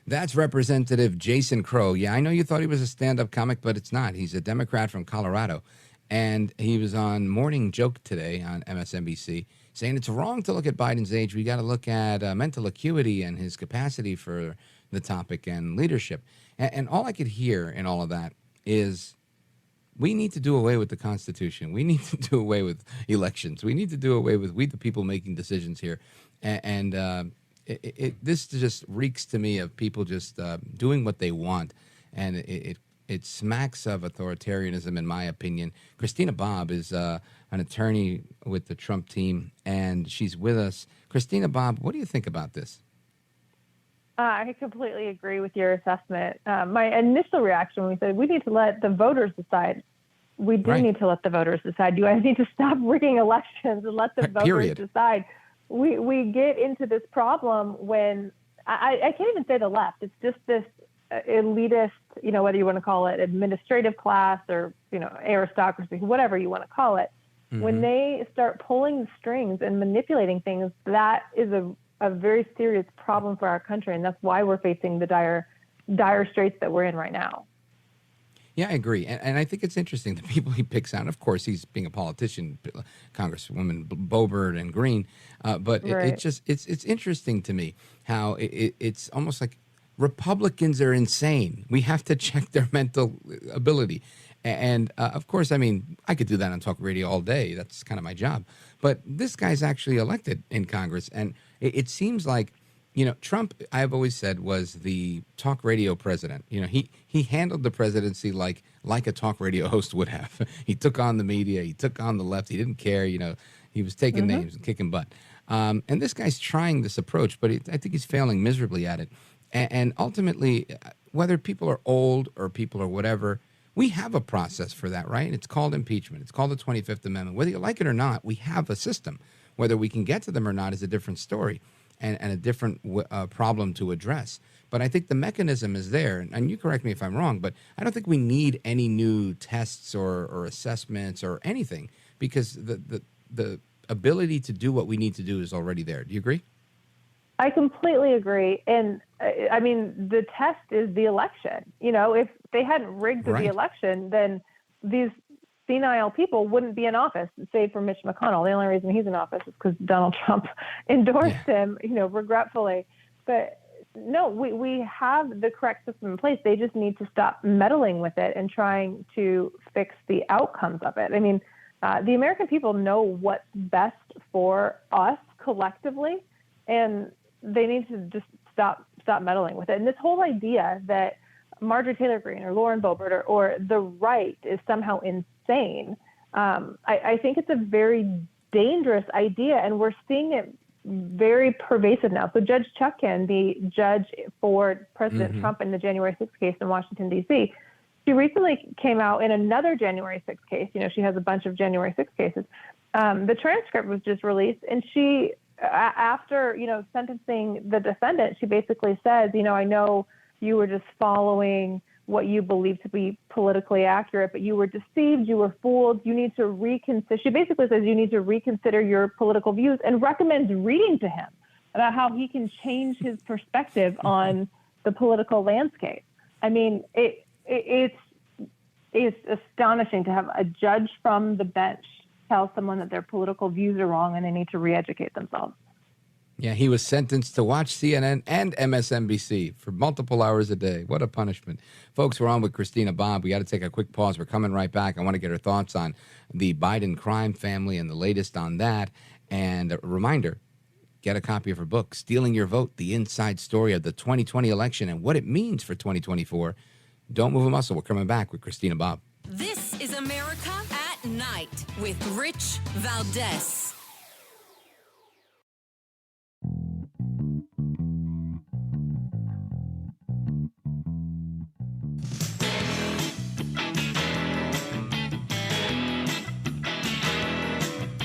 That's Representative Jason Crow. Yeah, I know you thought he was a stand-up comic, but it's not. He's a Democrat from Colorado. And he was on Morning Joke today on MSNBC saying it's wrong to look at Biden's age. We got to look at mental acuity and his capacity for the topic and leadership. And all I could hear in all of that is we need to do away with the Constitution. We need to do away with elections. We need to do away with we the people making decisions here. And this just reeks to me of people just doing what they want. And it smacks of authoritarianism, in my opinion. Christina Bobb is an attorney with the Trump team, and she's with us. Christina Bobb, what do you think about this? I completely agree with your assessment. My initial reaction when we said we need to let the voters decide, we do need to let the voters decide. You guys need to stop rigging elections and let the voters decide. We get into this problem when I can't even say the left. It's just this elitist, you know, whether you want to call it administrative class or, you know, aristocracy, whatever you want to call it. Mm-hmm. When they start pulling the strings and manipulating things, that is a very serious problem for our country, and that's why we're facing the dire straits that we're in right now. Yeah, I agree, and I think it's interesting the people he picks on. Of course, he's being a politician, Congresswoman Boebert and Green, but it's interesting to me how it's almost like Republicans are insane. We have to check their mental ability. And of course, I mean, I could do that on talk radio all day. That's kind of my job. But this guy's actually elected in Congress. And it seems like, you know, Trump, I've always said, was the talk radio president. You know, he handled the presidency like a talk radio host would have. He took on the media. He took on the left. He didn't care. You know, he was taking names and kicking butt. And this guy's trying this approach, but I think he's failing miserably at it. And ultimately, whether people are old or people are whatever, we have a process for that, right? It's called impeachment. It's called the 25th Amendment. Whether you like it or not, we have a system. Whether we can get to them or not is a different story and a different problem to address. But I think the mechanism is there. And you correct me if I'm wrong, but I don't think we need any new tests or assessments or anything because the ability to do what we need to do is already there. Do you agree? I completely agree. And I mean, the test is the election. You know, if they hadn't rigged the election, then these senile people wouldn't be in office, save for Mitch McConnell. The only reason he's in office is because Donald Trump endorsed him, you know, regretfully. But no, we have the correct system in place. They just need to stop meddling with it and trying to fix the outcomes of it. I mean, the American people know what's best for us collectively, and they need to just stop meddling with it. And this whole idea that Marjorie Taylor Greene or Lauren Boebert or the right is somehow insane, I think it's a very dangerous idea, and we're seeing it very pervasive now. So Judge Chutkan, the judge for President Trump in the January 6th case in Washington, D.C., she recently came out in another January 6th case. You know, she has a bunch of January 6th cases. The transcript was just released, and she after, sentencing the defendant, she basically says, I know you were just following what you believe to be politically accurate, but you were deceived, you were fooled, you need to reconsider. She basically says you need to reconsider your political views and recommends reading to him about how he can change his perspective on the political landscape. I mean, it's astonishing to have a judge from the bench tell someone that their political views are wrong and they need to re-educate themselves. Yeah, he was sentenced to watch CNN and MSNBC for multiple hours a day. What a punishment. Folks, we're on with Christina Bobb. We got to take a quick pause. We're coming right back. I want to get her thoughts on the Biden crime family and the latest on that. And a reminder, get a copy of her book, Stealing Your Vote, The Inside Story of the 2020 Election and What It Means for 2024. Don't move a muscle. We're coming back with Christina Bobb. This is America at Night with Rich Valdez.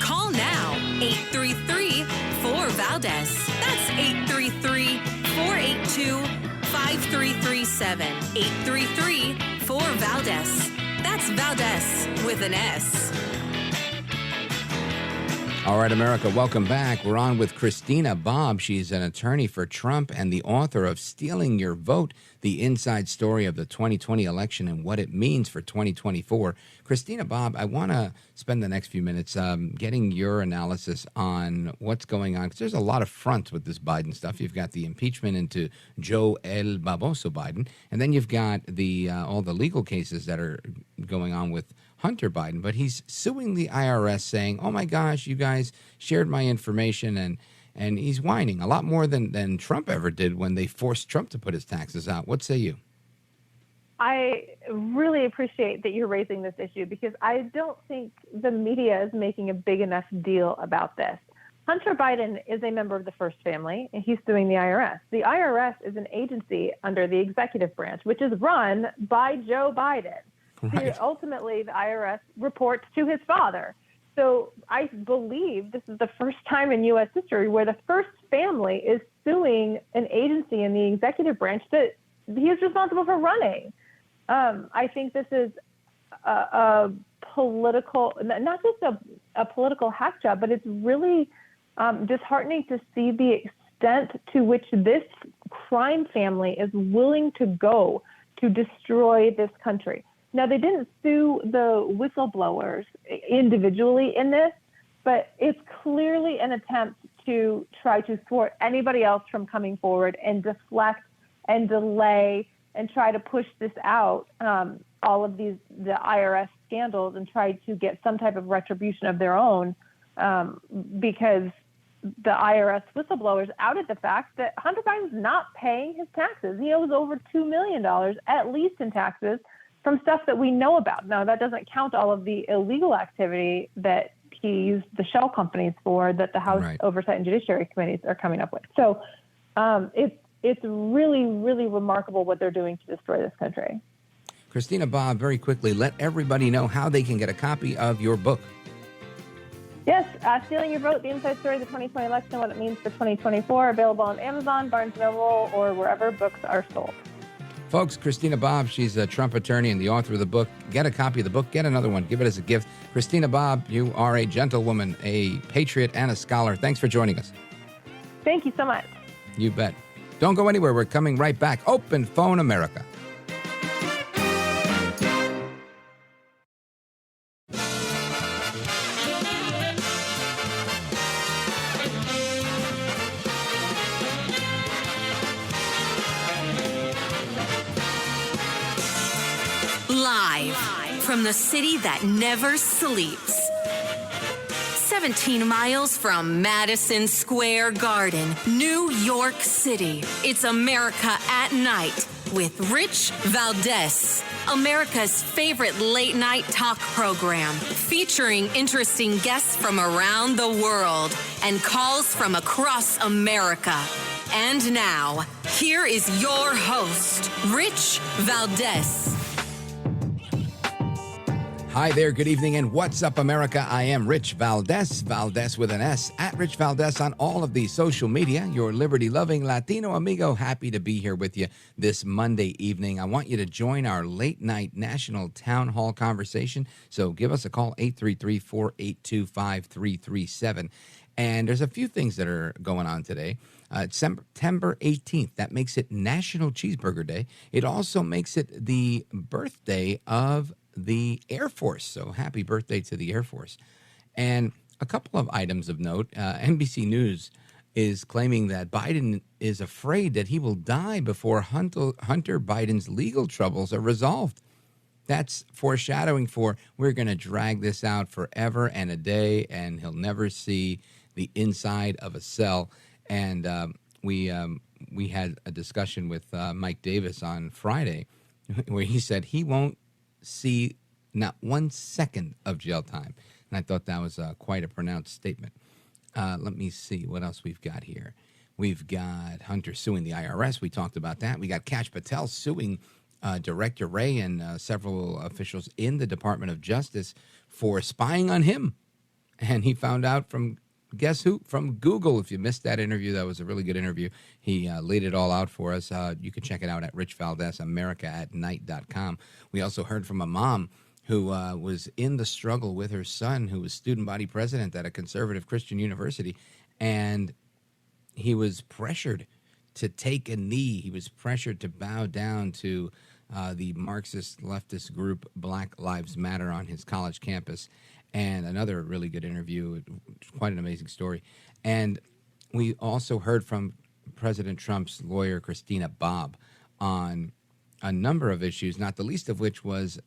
Call now, 833-4VALDEZ. That's 833-482-5337. 833-4VALDEZ. That's Valdez with an S. All right, America, welcome back. We're on with Christina Bobb. She's an attorney for Trump and the author of Stealing Your Vote, The Inside Story of the 2020 Election and What It Means for 2024. Christina Bobb, I want to spend the next few minutes getting your analysis on what's going on, because there's a lot of fronts with this Biden stuff. You've got the impeachment into Joe El Baboso Biden, and then you've got the all the legal cases that are going on with Hunter Biden, but he's suing the IRS saying, oh my gosh, you guys shared my information, and he's whining a lot more than Trump ever did when they forced Trump to put his taxes out. What say you? I really appreciate that you're raising this issue because I don't think the media is making a big enough deal about this. Hunter Biden is a member of the First Family, and he's suing the IRS. The IRS is an agency under the executive branch, which is run by Joe Biden. Right. Ultimately, the IRS reports to his father. So I believe this is the first time in U.S. history where the First Family is suing an agency in the executive branch that he is responsible for running. I think this is a political, not just a political hack job, but it's really disheartening to see the extent to which this crime family is willing to go to destroy this country. Now, they didn't sue the whistleblowers individually in this, but it's clearly an attempt to try to thwart anybody else from coming forward and deflect and delay and try to push this out, all of the IRS scandals, and try to get some type of retribution of their own, because the IRS whistleblowers outed the fact that Hunter Biden's not paying his taxes. He owes over $2 million at least in taxes from stuff that we know about. Now, that doesn't count all of the illegal activity that he used the shell companies for that the House Oversight and Judiciary Committees are coming up with. So it's really, really remarkable what they're doing to destroy this country. Christina Bobb, very quickly, let everybody know how they can get a copy of your book. Yes, Stealing Your Vote, The Inside Story of the 2020 Election and What It Means for 2024, available on Amazon, Barnes & Noble, or wherever books are sold. Folks, Christina Bobb, she's a Trump attorney and the author of the book. Get a copy of the book. Get another one. Give it as a gift. Christina Bobb, you are a gentlewoman, a patriot, and a scholar. Thanks for joining us. Thank you so much. You bet. Don't go anywhere. We're coming right back. Open Phone America. Live from the city that never sleeps. 17 miles from Madison Square Garden, New York City. It's America at Night with Rich Valdez. America's favorite late night talk program featuring interesting guests from around the world and calls from across America. And now, here is your host, Rich Valdez. Hi there, good evening, and what's up, America? I am Rich Valdez, Valdez with an S, at Rich Valdez on all of the social media. Your liberty-loving Latino amigo, happy to be here with you this Monday evening. I want you to join our late-night national town hall conversation, so give us a call, 833-482-5337. And there's a few things that are going on today. September 18th, that makes it National Cheeseburger Day. It also makes it the birthday of the Air Force. So happy birthday to the Air Force. And a couple of items of note. NBC News is claiming that Biden is afraid that he will die before Hunter Biden's legal troubles are resolved. That's foreshadowing for we're going to drag this out forever and a day, and he'll never see the inside of a cell. And we had a discussion with Mike Davis on Friday where he said he won't see not 1 second of jail time. And I thought that was quite a pronounced statement. Let me see what else we've got here. We've got Hunter suing the IRS. We talked about that. We got Kash Patel suing Director Wray and several officials in the Department of Justice for spying on him. And he found out from, guess who? From Google. If you missed that interview, that was a really good interview. He laid it all out for us. You can check it out at Rich Valdez, AmericaAtNight.com. We also heard from a mom who was in the struggle with her son, who was student body president at a conservative Christian university. And he was pressured to take a knee. He was pressured to bow down to the Marxist leftist group Black Lives Matter on his college campus. And another really good interview, quite an amazing story. And we also heard from President Trump's lawyer, Christina Bobb, on a number of issues, not the least of which was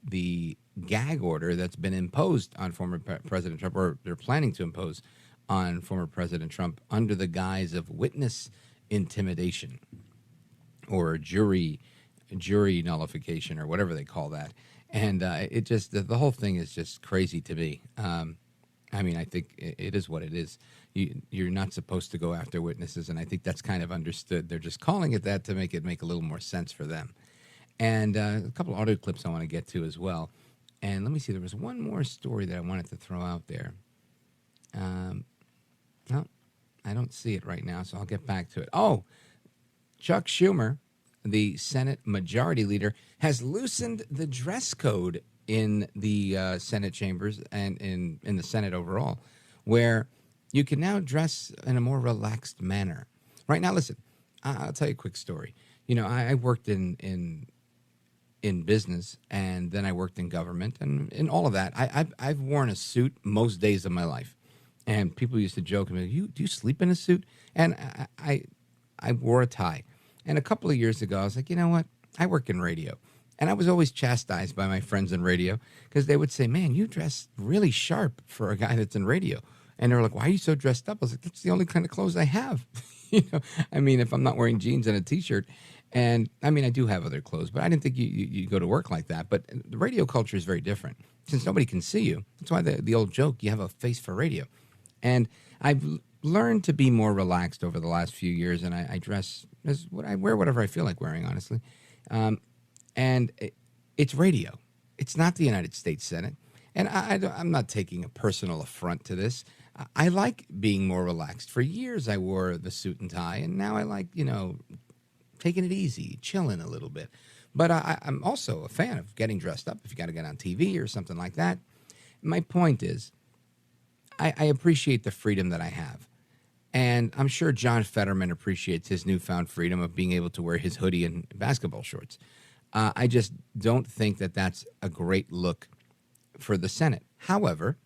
the gag order that's been imposed on former President Trump, or they're planning to impose on former President Trump under the guise of witness intimidation or jury nullification or whatever they call that. And it just, the whole thing is just crazy to me. I mean, I think it is what it is. You're not supposed to go after witnesses, and I think that's kind of understood. They're just calling it that to make it make a little more sense for them. And a couple of audio clips I want to get to as well. And let me see, there was one more story that I wanted to throw out there. No, I don't see it right now, so I'll get back to it. Oh, Chuck Schumer, the Senate Majority Leader, has loosened the dress code in the Senate chambers and in the Senate overall, where you can now dress in a more relaxed manner. Right now, listen, I'll tell you a quick story. You know, I worked in business, and then I worked in government, and in all of that, I've worn a suit most days of my life. And people used to joke, do you sleep in a suit? And I wore a tie. And a couple of years ago, I was like, you know what? I work in radio. And I was always chastised by my friends in radio because they would say, man, you dress really sharp for a guy that's in radio. And they were like, why are you so dressed up? I was like, that's the only kind of clothes I have. You know, I mean, if I'm not wearing jeans and a T-shirt. And I mean, I do have other clothes, but I didn't think you go to work like that. But the radio culture is very different. Since nobody can see you, that's why the old joke, you have a face for radio. And I've learned to be more relaxed over the last few years, and I dress as what I wear, whatever I feel like wearing, honestly. And it's radio. It's not the United States Senate. And I'm not taking a personal affront to this. I like being more relaxed. For years, I wore the suit and tie, and now I like, taking it easy, chilling a little bit. But I'm also a fan of getting dressed up if you got to get on TV or something like that. My point is, I appreciate the freedom that I have. And I'm sure John Fetterman appreciates his newfound freedom of being able to wear his hoodie and basketball shorts. I just don't think that that's a great look for the Senate. However,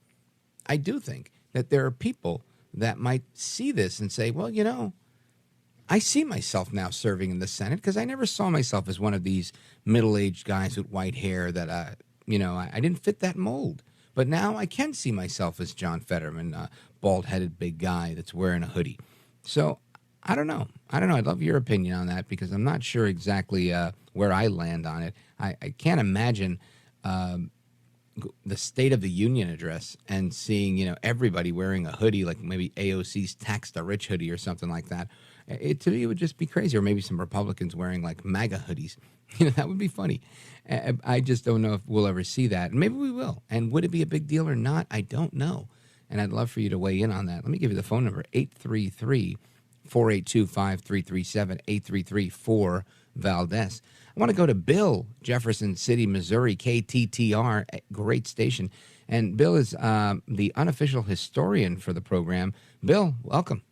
I do think that there are people that might see this and say, well, I see myself now serving in the Senate because I never saw myself as one of these middle-aged guys with white hair that, I didn't fit that mold. But now I can see myself as John Fetterman, a bald-headed big guy that's wearing a hoodie. So I don't know. I'd love your opinion on that because I'm not sure exactly where I land on it. I can't imagine the State of the Union address and seeing, everybody wearing a hoodie, like maybe AOC's Tax the Rich hoodie or something like that, to me, it would just be crazy. Or maybe some Republicans wearing like MAGA hoodies. That would be funny. I just don't know if we'll ever see that. Maybe we will. And would it be a big deal or not? I don't know. And I'd love for you to weigh in on that. Let me give you the phone number, 833-482-5337, 833-4-VALDEZ. I want to go to Bill, Jefferson City, Missouri, KTTR, great station. And Bill is the unofficial historian for the program. Bill, welcome.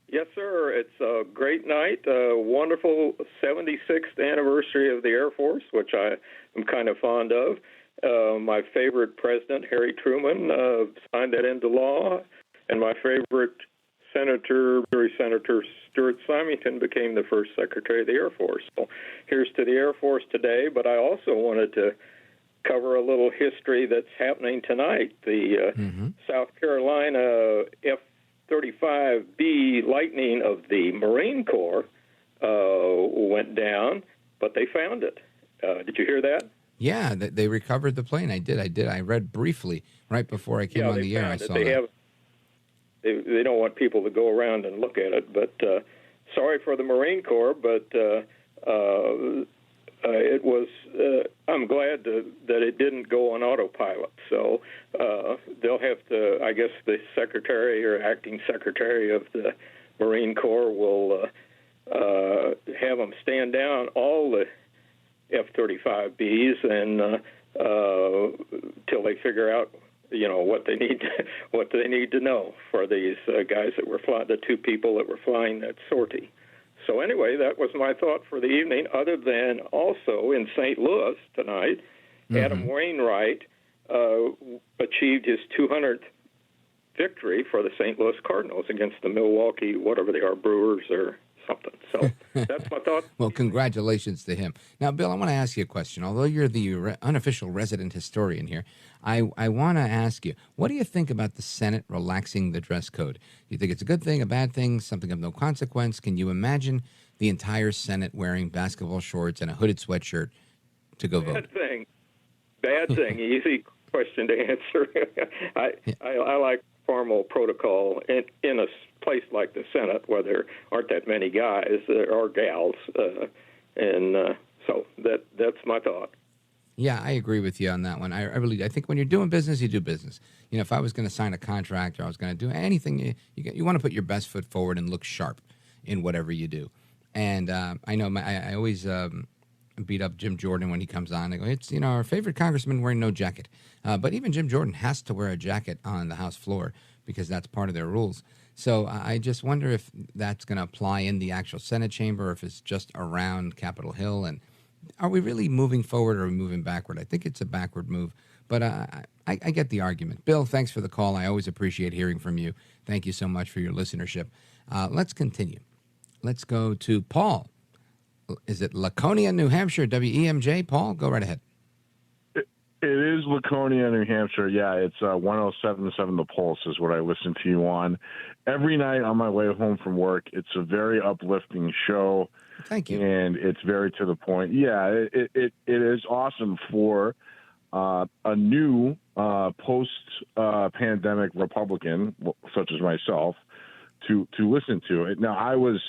Yes, sir. It's a great night, a wonderful 76th anniversary of the Air Force, which I am kind of fond of. My favorite president, Harry Truman, signed that into law, and my favorite Senator Stuart Symington became the first Secretary of the Air Force. So here's to the Air Force today, but I also wanted to cover a little history that's happening tonight. The South Carolina F-35B Lightning of the Marine Corps went down, but they found it. Did you hear that? Yeah, they recovered the plane. I did. I read briefly right before I came on the air. I saw that. They don't want people to go around and look at it, but sorry for the Marine Corps, but it was. I'm glad that it didn't go on autopilot. So they'll have to. I guess the secretary or acting secretary of the Marine Corps will have them stand down all the F-35Bs and till they figure out, what they need to know for these guys that were flying, the two people that were flying that sortie. So anyway, that was my thought for the evening. Other than also in St. Louis tonight, Adam Wainwright achieved his 200th victory for the St. Louis Cardinals against the Milwaukee, whatever they are, Brewers or something. So that's my thought. Well, congratulations to him. Now, Bill, I want to ask you a question. Although you're the unofficial resident historian here, I want to ask you, what do you think about the Senate relaxing the dress code? Do you think it's a good thing, a bad thing, something of no consequence? Can you imagine the entire Senate wearing basketball shorts and a hooded sweatshirt to go vote? Bad thing. Easy question to answer. I like formal protocol in a place like the Senate where there aren't that many guys or gals, and so that's my thought. Yeah, I agree with you on that one. I think when you're doing business, you do business. If I was going to sign a contract or I was going to do anything, you want to put your best foot forward and look sharp in whatever you do. And I know I always beat up Jim Jordan when he comes on. I go, it's our favorite congressman wearing no jacket. But even Jim Jordan has to wear a jacket on the House floor because that's part of their rules. So I just wonder if that's going to apply in the actual Senate chamber or if it's just around Capitol Hill. And are we really moving forward or are we moving backward? I think it's a backward move. But I get the argument. Bill, thanks for the call. I always appreciate hearing from you. Thank you so much for your listenership. Let's continue. Let's go to Paul. Is it Laconia, New Hampshire, WEMJ? Paul, go right ahead. It is Laconia, New Hampshire. Yeah, it's 107.7 The Pulse is what I listen to you on every night on my way home from work. It's a very uplifting show. Thank you. And it's very to the point. Yeah, it is awesome for a new post-pandemic Republican, such as myself, to listen to it. Now, I was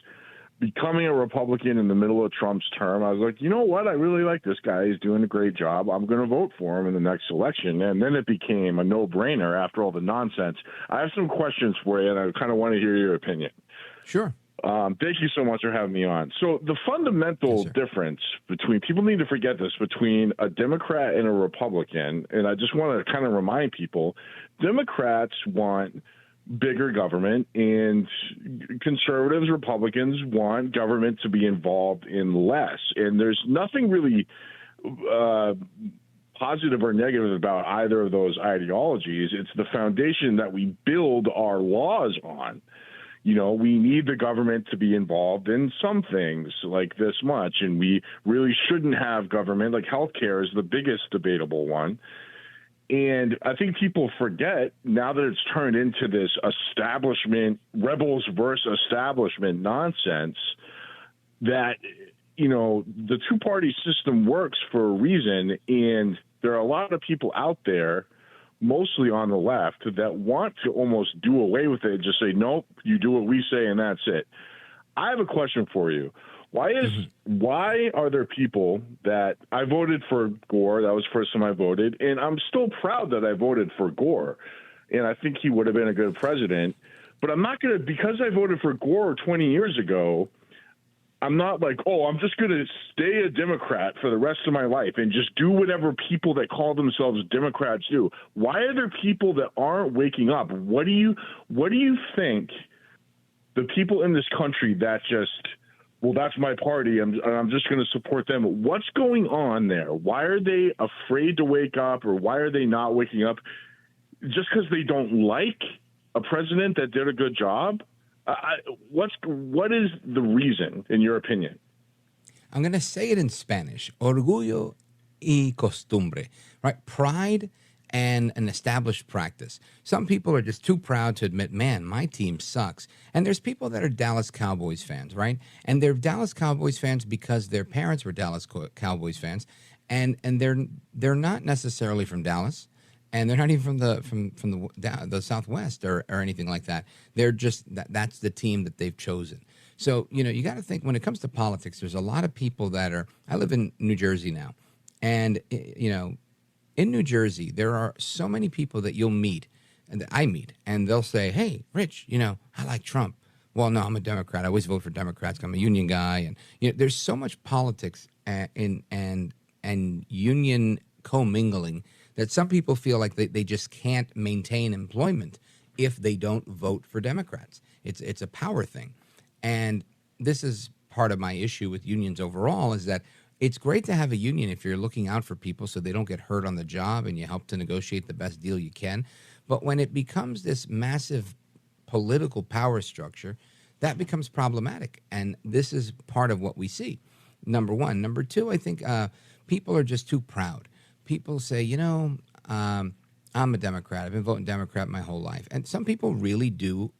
becoming a Republican in the middle of Trump's term. I was like, you know what? I really like this guy. He's doing a great job. I'm going to vote for him in the next election. And then it became a no-brainer after all the nonsense. I have some questions for you, and I kind of want to hear your opinion. Sure. Thank you so much for having me on. So the fundamental difference between, people need to forget this, between a Democrat and a Republican, and I just want to kind of remind people, Democrats want bigger government, and conservatives, Republicans want government to be involved in less. And there's nothing really positive or negative about either of those ideologies. It's the foundation that we build our laws on. We need the government to be involved in some things like this much, and we really shouldn't have government. Like healthcare is the biggest debatable one. And I think people forget, now that it's turned into this establishment, rebels versus establishment nonsense, that, the two-party system works for a reason. And there are a lot of people out there, mostly on the left, that want to almost do away with it and just say, nope, you do what we say and that's it. I have a question for you. Why are there people that I voted for Gore? That was the first time I voted, and I'm still proud that I voted for Gore, and I think he would have been a good president. But I'm not going to, because I voted for Gore 20 years ago, I'm not like, oh, I'm just going to stay a Democrat for the rest of my life and just do whatever people that call themselves Democrats do. Why are there people that aren't waking up? What do you think the people in this country that just, well, that's my party, I'm just going to support them. What's going on there? Why are they afraid to wake up, or why are they not waking up? Just because they don't like a president that did a good job? What is the reason, in your opinion? I'm going to say it in Spanish. Orgullo y costumbre, right? Pride and an established practice. Some people are just too proud to admit, man, my team sucks. And there's people that are Dallas Cowboys fans, right? And they're Dallas Cowboys fans because their parents were Dallas Cowboys fans, and they're not necessarily from Dallas, and they're not even from the Southwest or anything like that. They're just that's the team that they've chosen. So you got to think, when it comes to politics, there's a lot of people that are. I live in New Jersey now, and in New Jersey, there are so many people that you'll meet, and that I meet, and they'll say, hey, Rich, I like Trump. Well, no, I'm a Democrat. I always vote for Democrats. I'm a union guy. And there's so much politics and union commingling that some people feel like they just can't maintain employment if they don't vote for Democrats. It's a power thing. And this is part of my issue with unions overall, is that it's great to have a union if you're looking out for people so they don't get hurt on the job and you help to negotiate the best deal you can. But when it becomes this massive political power structure, that becomes problematic. And this is part of what we see, number one. Number two, I think people are just too proud. People say, I'm a Democrat. I've been voting Democrat my whole life. And some people really do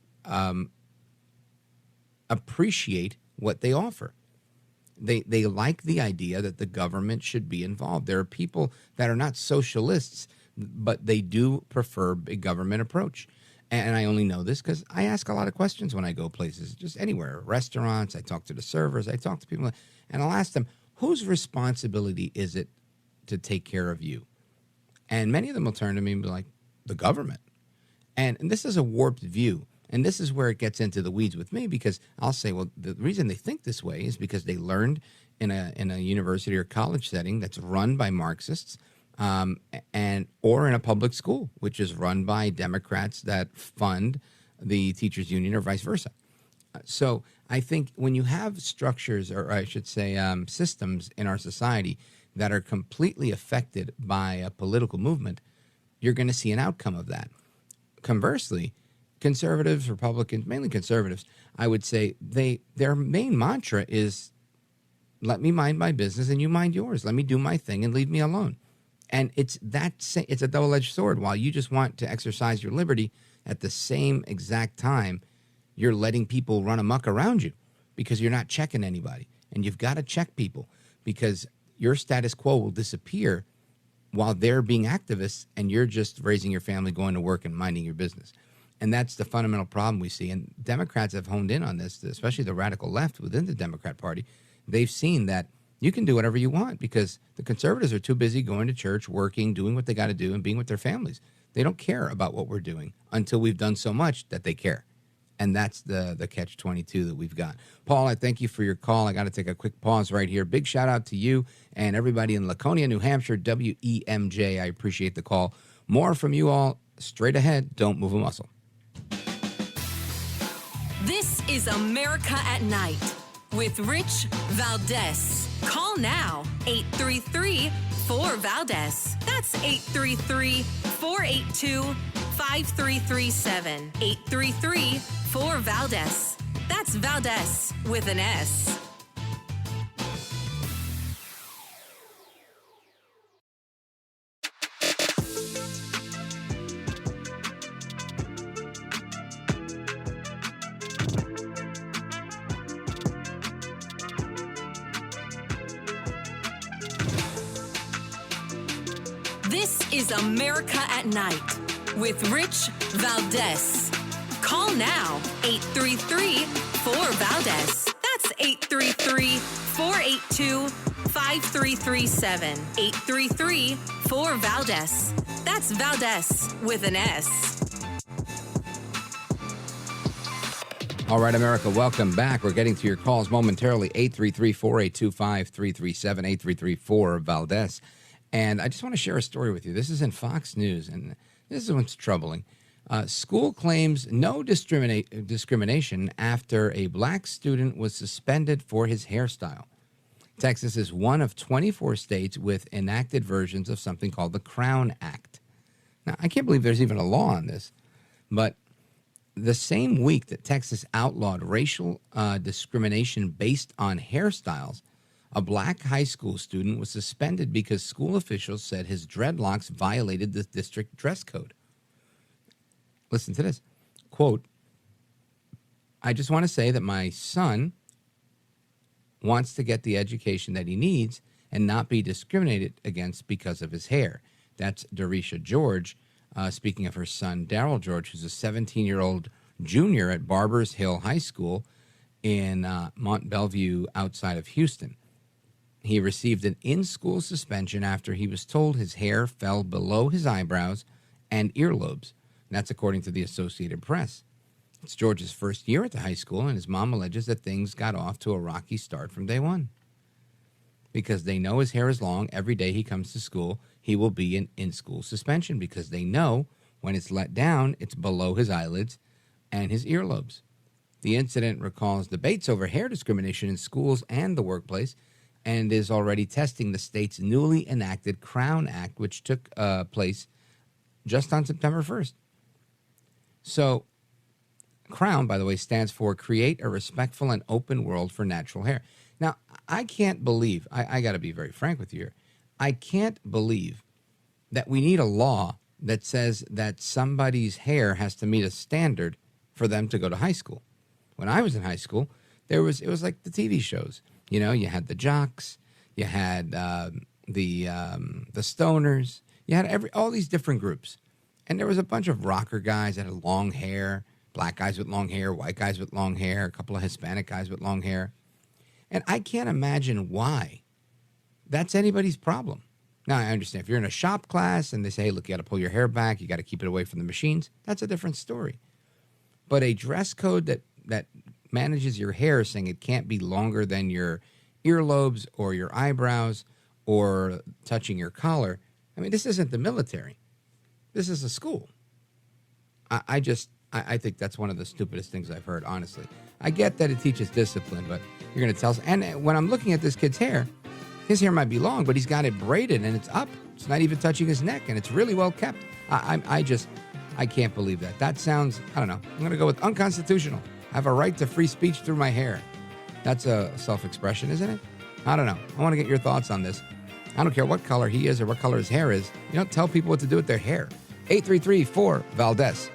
appreciate what they offer. They like the idea that the government should be involved. There are people that are not socialists, but they do prefer a government approach. And I only know this because I ask a lot of questions when I go places, just anywhere, restaurants. I talk to the servers. I talk to people, and I'll ask them, whose responsibility is it to take care of you? And many of them will turn to me and be like, the government. And this is a warped view. And this is where it gets into the weeds with me, because I'll say, well, the reason they think this way is because they learned in a university or college setting that's run by Marxists, or in a public school, which is run by Democrats that fund the teachers union, or vice versa. So I think when you have structures, or I should say systems in our society that are completely affected by a political movement, you're going to see an outcome of that. Conversely, conservatives, Republicans, mainly conservatives, I would say their main mantra is, let me mind my business and you mind yours. Let me do my thing and leave me alone. And it's a double-edged sword. While you just want to exercise your liberty, at the same exact time, you're letting people run amok around you because you're not checking anybody. And you've got to check people, because your status quo will disappear while they're being activists and you're just raising your family, going to work, and minding your business. And that's the fundamental problem we see. And Democrats have honed in on this, especially the radical left within the Democrat Party. They've seen that you can do whatever you want because the conservatives are too busy going to church, working, doing what they got to do, and being with their families. They don't care about what we're doing until we've done so much that they care. And that's the catch-22 that we've got. Paul, I thank you for your call. I got to take a quick pause right here. Big shout-out to you and everybody in Laconia, New Hampshire, WEMJ. I appreciate the call. More from you all straight ahead. Don't move a muscle. This is America at Night with Rich Valdez. Call now, 833-4-VALDEZ. That's 833-482-5337. 833-4-VALDEZ. That's Valdez with an S. is America at Night with Rich Valdez. Call now, 833-4VALDEZ. That's 833-482-5337. 833-4VALDEZ. That's Valdez with an S. All right, America, welcome back. We're getting to your calls momentarily. 833-482-5337, 833-4-VALDEZ. And I just want to share a story with you. This is in Fox News, and this is what's troubling. School claims no discrimination after a black student was suspended for his hairstyle. Texas is one of 24 states with enacted versions of something called the Crown Act. Now, I can't believe there's even a law on this, but the same week that Texas outlawed racial discrimination based on hairstyles, a black high school student was suspended because school officials said his dreadlocks violated the district dress code. Listen to this. Quote, I just want to say that my son wants to get the education that he needs and not be discriminated against because of his hair. That's Dorisha George, speaking of her son, Darryl George, who's a 17-year-old junior at Barbers Hill High School in Mont Bellevue outside of Houston. He received an in-school suspension after he was told his hair fell below his eyebrows and earlobes. And that's according to the Associated Press. It's George's first year at the high school, and his mom alleges that things got off to a rocky start from day one. Because they know his hair is long, every day he comes to school, he will be in school suspension because they know when it's let down, it's below his eyelids and his earlobes. The incident recalls debates over hair discrimination in schools and the workplace and is already testing the state's newly enacted Crown Act, which took place just on September 1st. So, Crown, by the way, stands for Create a Respectful and Open World for Natural Hair. Now, I can't believe, I got to be very frank with you here, I can't believe that we need a law that says that somebody's hair has to meet a standard for them to go to high school. When I was in high school, it was like the TV shows. You know, you had the jocks, you had the stoners, you had all these different groups. And there was a bunch of rocker guys that had long hair, black guys with long hair, white guys with long hair, a couple of Hispanic guys with long hair. And I can't imagine why that's anybody's problem. Now, I understand if you're in a shop class and they say, hey, look, you got to pull your hair back, you got to keep it away from the machines, that's a different story. But a dress code that manages your hair, saying it can't be longer than your earlobes or your eyebrows or touching your collar, I mean, this isn't the military. This is a school. I think that's one of the stupidest things I've heard, honestly. I get that it teaches discipline, but you're going to tell us. And when I'm looking at this kid's hair, his hair might be long, but he's got it braided and it's up. It's not even touching his neck, and it's really well kept. I can't believe that. That sounds, I don't know. I'm going to go with unconstitutional. I have a right to free speech through my hair. That's a self-expression, isn't it? I don't know. I want to get your thoughts on this. I don't care what color he is or what color his hair is. You don't tell people what to do with their hair. 833-4-VALDEZ.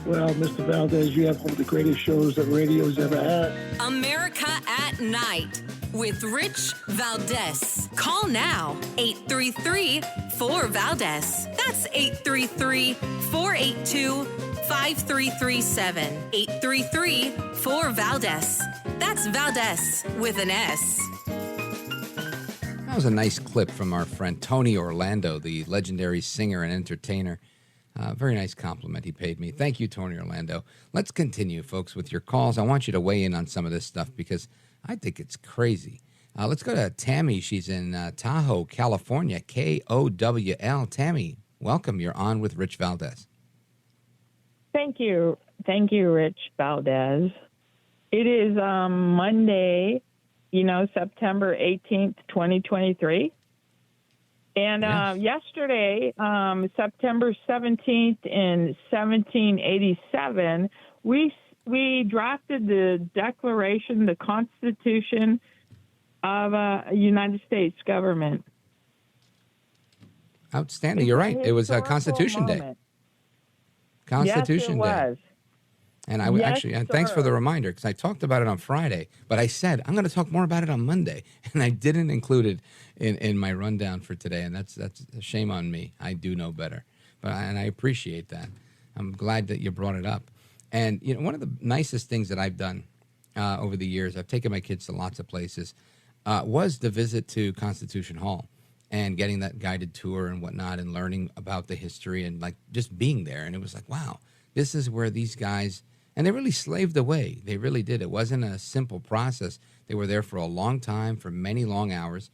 Well, Mr. Valdez, you have one of the greatest shows that radio's ever had. America at Night with Rich Valdez. Call now, 833-4-VALDEZ. That's 833-482-5337. 833-4-VALDEZ. That's Valdez with an S. That was a nice clip from our friend Tony Orlando, the legendary singer and entertainer. Very nice compliment he paid me. Thank you, Tony Orlando. Let's continue, folks, with your calls. I want you to weigh in on some of this stuff because I think it's crazy. Let's go to Tammy. She's in Tahoe, California, KOWL. Tammy, welcome. You're on with Rich Valdez. Thank you. Thank you, Rich Valdez. It is Monday, September 18th, 2023. And yesterday, September 17th in 1787, we we drafted the Declaration, the Constitution of a United States government. Outstanding. You're right. It was Constitution Day. Moment. Constitution yes, it Day. was. And I actually, and thanks for the reminder, because I talked about it on Friday, but I said I'm going to talk more about it on Monday, and I didn't include it in my rundown for today, and that's a shame on me. I do know better, and I appreciate that. I'm glad that you brought it up. And you know, one of the nicest things that I've done over the years, I've taken my kids to lots of places, was the visit to Constitution Hall and getting that guided tour and whatnot, and learning about the history and like just being there. And it was like, wow, this is where these guys. And they really slaved away. They really did. It wasn't a simple process. They were there for a long time, for many long hours,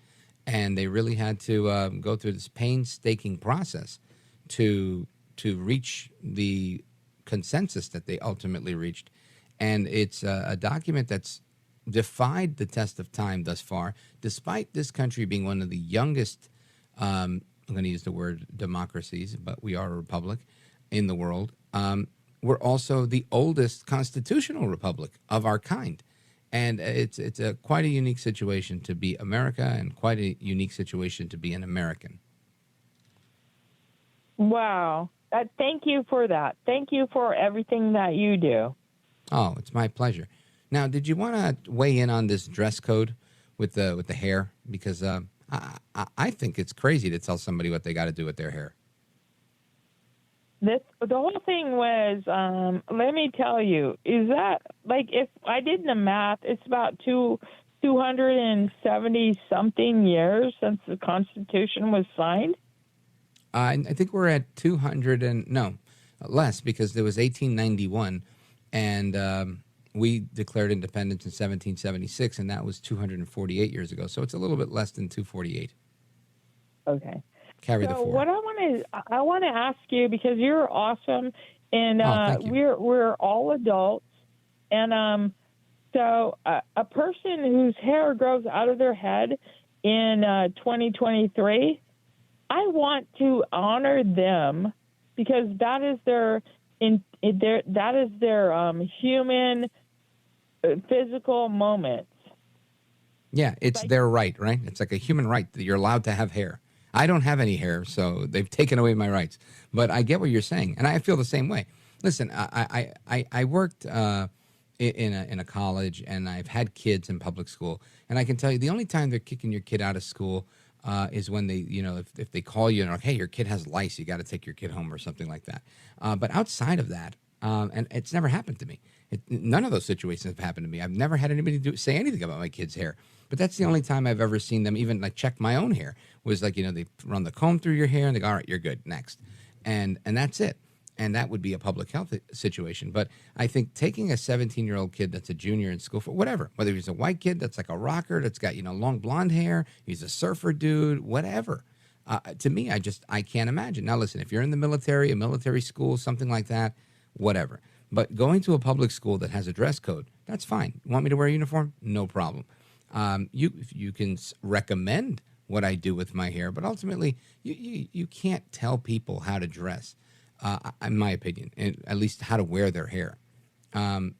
and they really had to go through this painstaking process to reach the consensus that they ultimately reached. And it's a document that's defied the test of time thus far, despite this country being one of the youngest, I'm going to use the word democracies, but we are a republic in the world. We're also the oldest constitutional republic of our kind. And it's quite a unique situation to be America, and quite a unique situation to be an American. Wow. Thank you for that. Thank you for everything that you do. Oh, it's my pleasure. Now, did you want to weigh in on this dress code with the hair? Because I think it's crazy to tell somebody what they got to do with their hair. The whole thing was, let me tell you, is that, like, if I did the math, it's about 270-something years since the Constitution was signed? I think we're at 200 and, no, less, because there was 1891, and we declared independence in 1776, and that was 248 years ago. So it's a little bit less than 248. Okay. Carry the 4. What I want to ask you, because you're awesome, and thank you. we're all adults, and so a person whose hair grows out of their head in 2023, I want to honor them, because that is their human physical moment. Yeah, it's their right? It's like a human right that you're allowed to have hair. I don't have any hair, so they've taken away my rights. But I get what you're saying, and I feel the same way. Listen, I worked in a college, and I've had kids in public school, and I can tell you the only time they're kicking your kid out of school is when they, if they call you and are like, hey, your kid has lice, you got to take your kid home or something like that. But outside of that, and it's never happened to me. None of those situations have happened to me. I've never had anybody say anything about my kid's hair. But that's the only time I've ever seen them even like check my own hair. Was like, they run the comb through your hair and they go, all right, you're good, next. And that's it. And that would be a public health situation. But I think taking a 17-year-old kid that's a junior in school, for whatever, whether he's a white kid that's like a rocker, that's got, long blonde hair, he's a surfer dude, whatever. To me, I can't imagine. Now, listen, if you're in the military, a military school, something like that, whatever. But going to a public school that has a dress code, that's fine. You want me to wear a uniform? No problem. You can recommend what I do with my hair, but ultimately you can't tell people how to dress, in my opinion, and at least how to wear their hair. I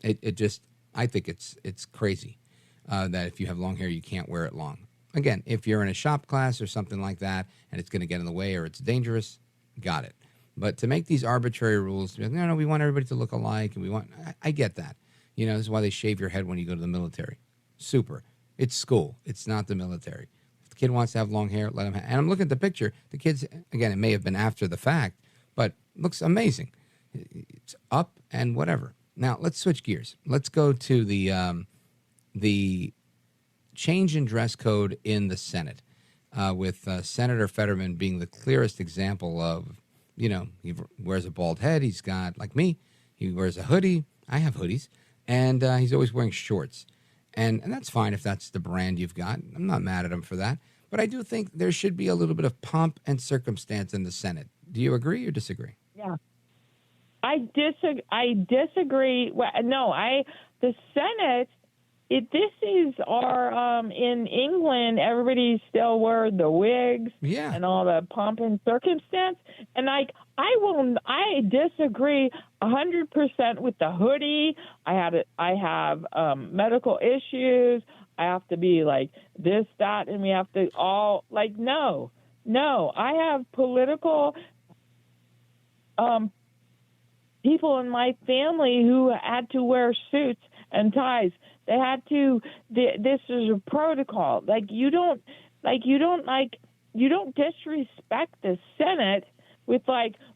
think it's crazy that if you have long hair, you can't wear it long. Again, if you're in a shop class or something like that, and it's going to get in the way or it's dangerous, got it. But to make these arbitrary rules, no, we want everybody to look alike, and I get that. This is why they shave your head when you go to the military. Super. It's school. It's not the military. If the kid wants to have long hair, let him have. And I'm looking at the picture. The kids, again, it may have been after the fact, but looks amazing. It's up and whatever. Now, let's switch gears. Let's go to the change in dress code in the Senate, with Senator Fetterman being the clearest example of, he wears a bald head. He's got, like me, he wears a hoodie. I have hoodies. And he's always wearing shorts. And that's fine if that's the brand you've got. I'm not mad at him for that. But I do think there should be a little bit of pomp and circumstance in the Senate. Do you agree or disagree? Yeah. I disagree. Well, no, the Senate this is our in England, everybody still wear the wigs and all the pomp and circumstance. And I disagree 100% with the hoodie. I have medical issues. I have to be like this, that, and we have to all like, no. I have political people in my family who had to wear suits and ties. They had to. This is a protocol. You don't disrespect the Senate with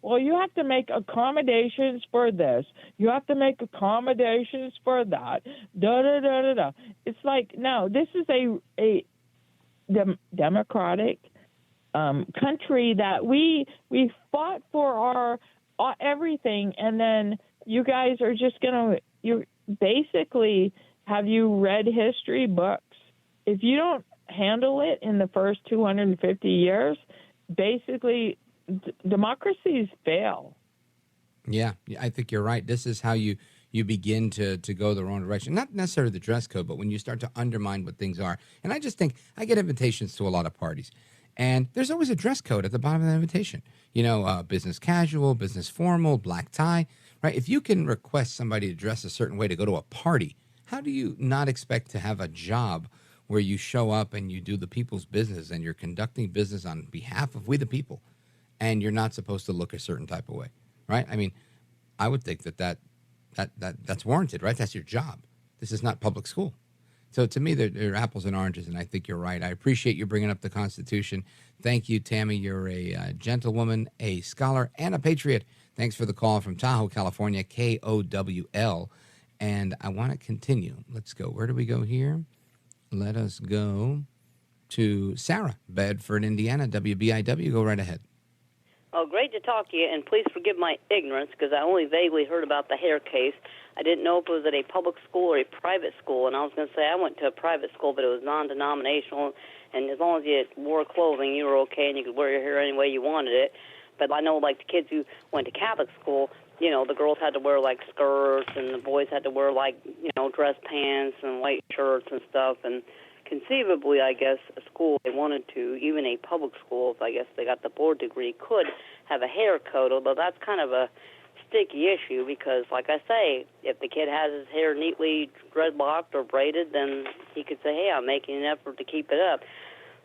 well, you have to make accommodations for this. You have to make accommodations for that. Da. It's no. This is a democratic country that we fought for our everything, and then you guys are just you basically. Have you read history books? If you don't handle it in the first 250 years, basically democracies fail. Yeah, I think you're right. This is how you begin to go the wrong direction. Not necessarily the dress code, but when you start to undermine what things are. And I just think I get invitations to a lot of parties, and there's always a dress code at the bottom of the invitation. Business casual, business formal, black tie, right? If you can request somebody to dress a certain way to go to a party, how do you not expect to have a job where you show up and you do the people's business and you're conducting business on behalf of we the people, and you're not supposed to look a certain type of way, right? I mean, I would think that's warranted, right? That's your job. This is not public school. So to me, they're apples and oranges, and I think you're right. I appreciate you bringing up the Constitution. Thank you, Tammy. You're a gentlewoman, a scholar, and a patriot. Thanks for the call from Tahoe, California, KOWL. And I want to continue. Let's go. Where do we go here? Let us go to Sarah, Bedford, Indiana, WBIW. Go right ahead. Oh, great to talk to you, and please forgive my ignorance because I only vaguely heard about the hair case. I didn't know if it was at a public school or a private school, and I was going to say I went to a private school, but it was non-denominational, and as long as you wore clothing, you were okay, and you could wear your hair any way you wanted it. But I know, the kids who went to Catholic school, the girls had to wear, skirts, and the boys had to wear, dress pants and white shirts and stuff. And conceivably, I guess, a school they wanted to, even a public school, if I guess they got the board degree, could have a hair code, although that's kind of a sticky issue because, like I say, if the kid has his hair neatly dreadlocked or braided, then he could say, hey, I'm making an effort to keep it up.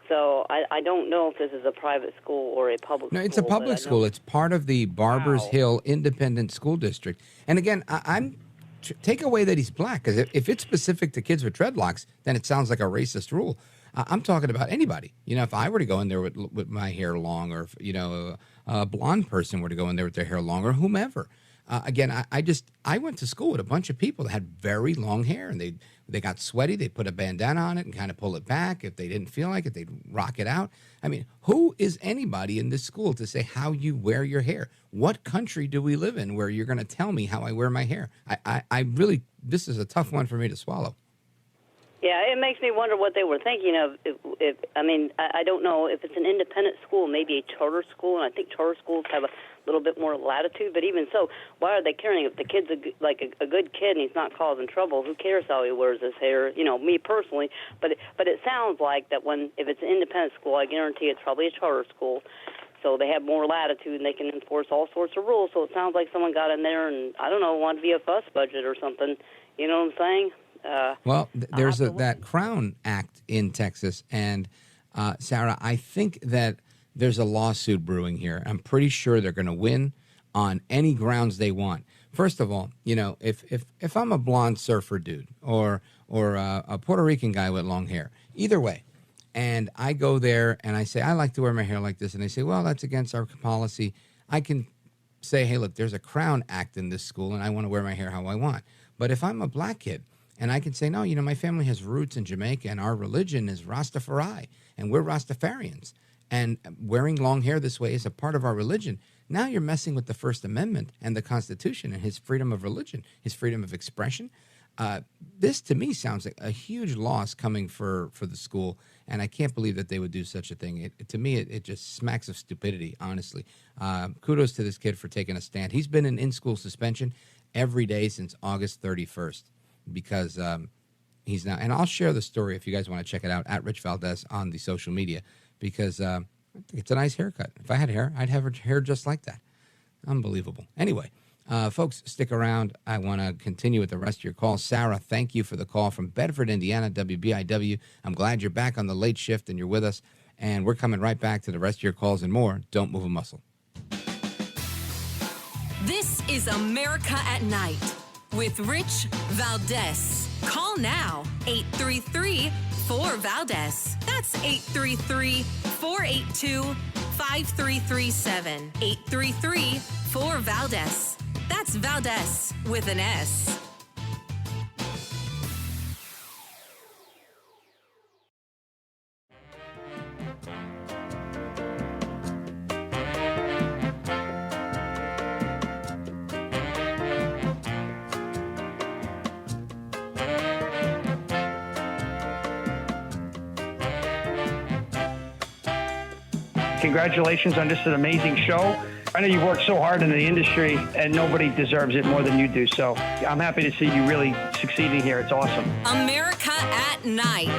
So I don't know if this is a private school or a public school. No, it's a public school. It's part of the Barbers Hill Independent School District. And again, take away that he's black, because if it's specific to kids with dreadlocks, then it sounds like a racist rule. I'm talking about anybody. If I were to go in there with my hair long, or if, a blonde person were to go in there with their hair long, or whomever. Again, I went to school with a bunch of people that had very long hair, and they got sweaty. They put a bandana on it and kind of pull it back. If they didn't feel like it, they'd rock it out. I mean, who is anybody in this school to say how you wear your hair? What country do we live in where you're going to tell me how I wear my hair? I really, this is a tough one for me to swallow. Yeah, it makes me wonder what they were thinking of. I don't know if it's an independent school, maybe a charter school, and I think charter schools have a little bit more latitude. But even so, why are they caring? If the kid's a good kid and he's not causing trouble, who cares how he wears his hair? Me personally. But it sounds like that if it's an independent school, I guarantee it's probably a charter school. So they have more latitude and they can enforce all sorts of rules. So it sounds like someone got in there and, I don't know, wanted to be a fuss budget or something. You know what I'm saying? Well, there's that Crown Act in Texas, and Sarah, I think that there's a lawsuit brewing here. I'm pretty sure they're going to win on any grounds they want. First of all, if I'm a blonde surfer dude or a Puerto Rican guy with long hair, either way, and I go there and I say I like to wear my hair like this, and they say, well, that's against our policy, I can say, hey, look, there's a Crown Act in this school, and I want to wear my hair how I want. But if I'm a black kid, and I can say, no, my family has roots in Jamaica, and our religion is Rastafari, and we're Rastafarians. And wearing long hair this way is a part of our religion. Now you're messing with the First Amendment and the Constitution and his freedom of religion, his freedom of expression. This, to me, sounds like a huge loss coming for the school, and I can't believe that they would do such a thing. To me, it just smacks of stupidity, honestly. Kudos to this kid for taking a stand. He's been in school suspension every day since August 31st. Because He's now, and I'll share the story if you guys want to check it out at Rich Valdez on the social media, because I think it's a nice haircut. If I had hair, I'd have hair just like that. Unbelievable. Anyway, folks, stick around. I want to continue with the rest of your calls. Sarah, thank you for the call from Bedford, Indiana, WBIW. I'm glad you're back on the late shift and you're with us. And we're coming right back to the rest of your calls and more. Don't move a muscle. This is America at Night with Rich Valdez. Call now, 833-4-VALDEZ. That's 833-482-5337. 833-4-VALDEZ. That's Valdez with an S. Congratulations on just an amazing show. I know you've worked so hard in the industry, and nobody deserves it more than you do. So I'm happy to see you really succeeding here. It's awesome. America at Night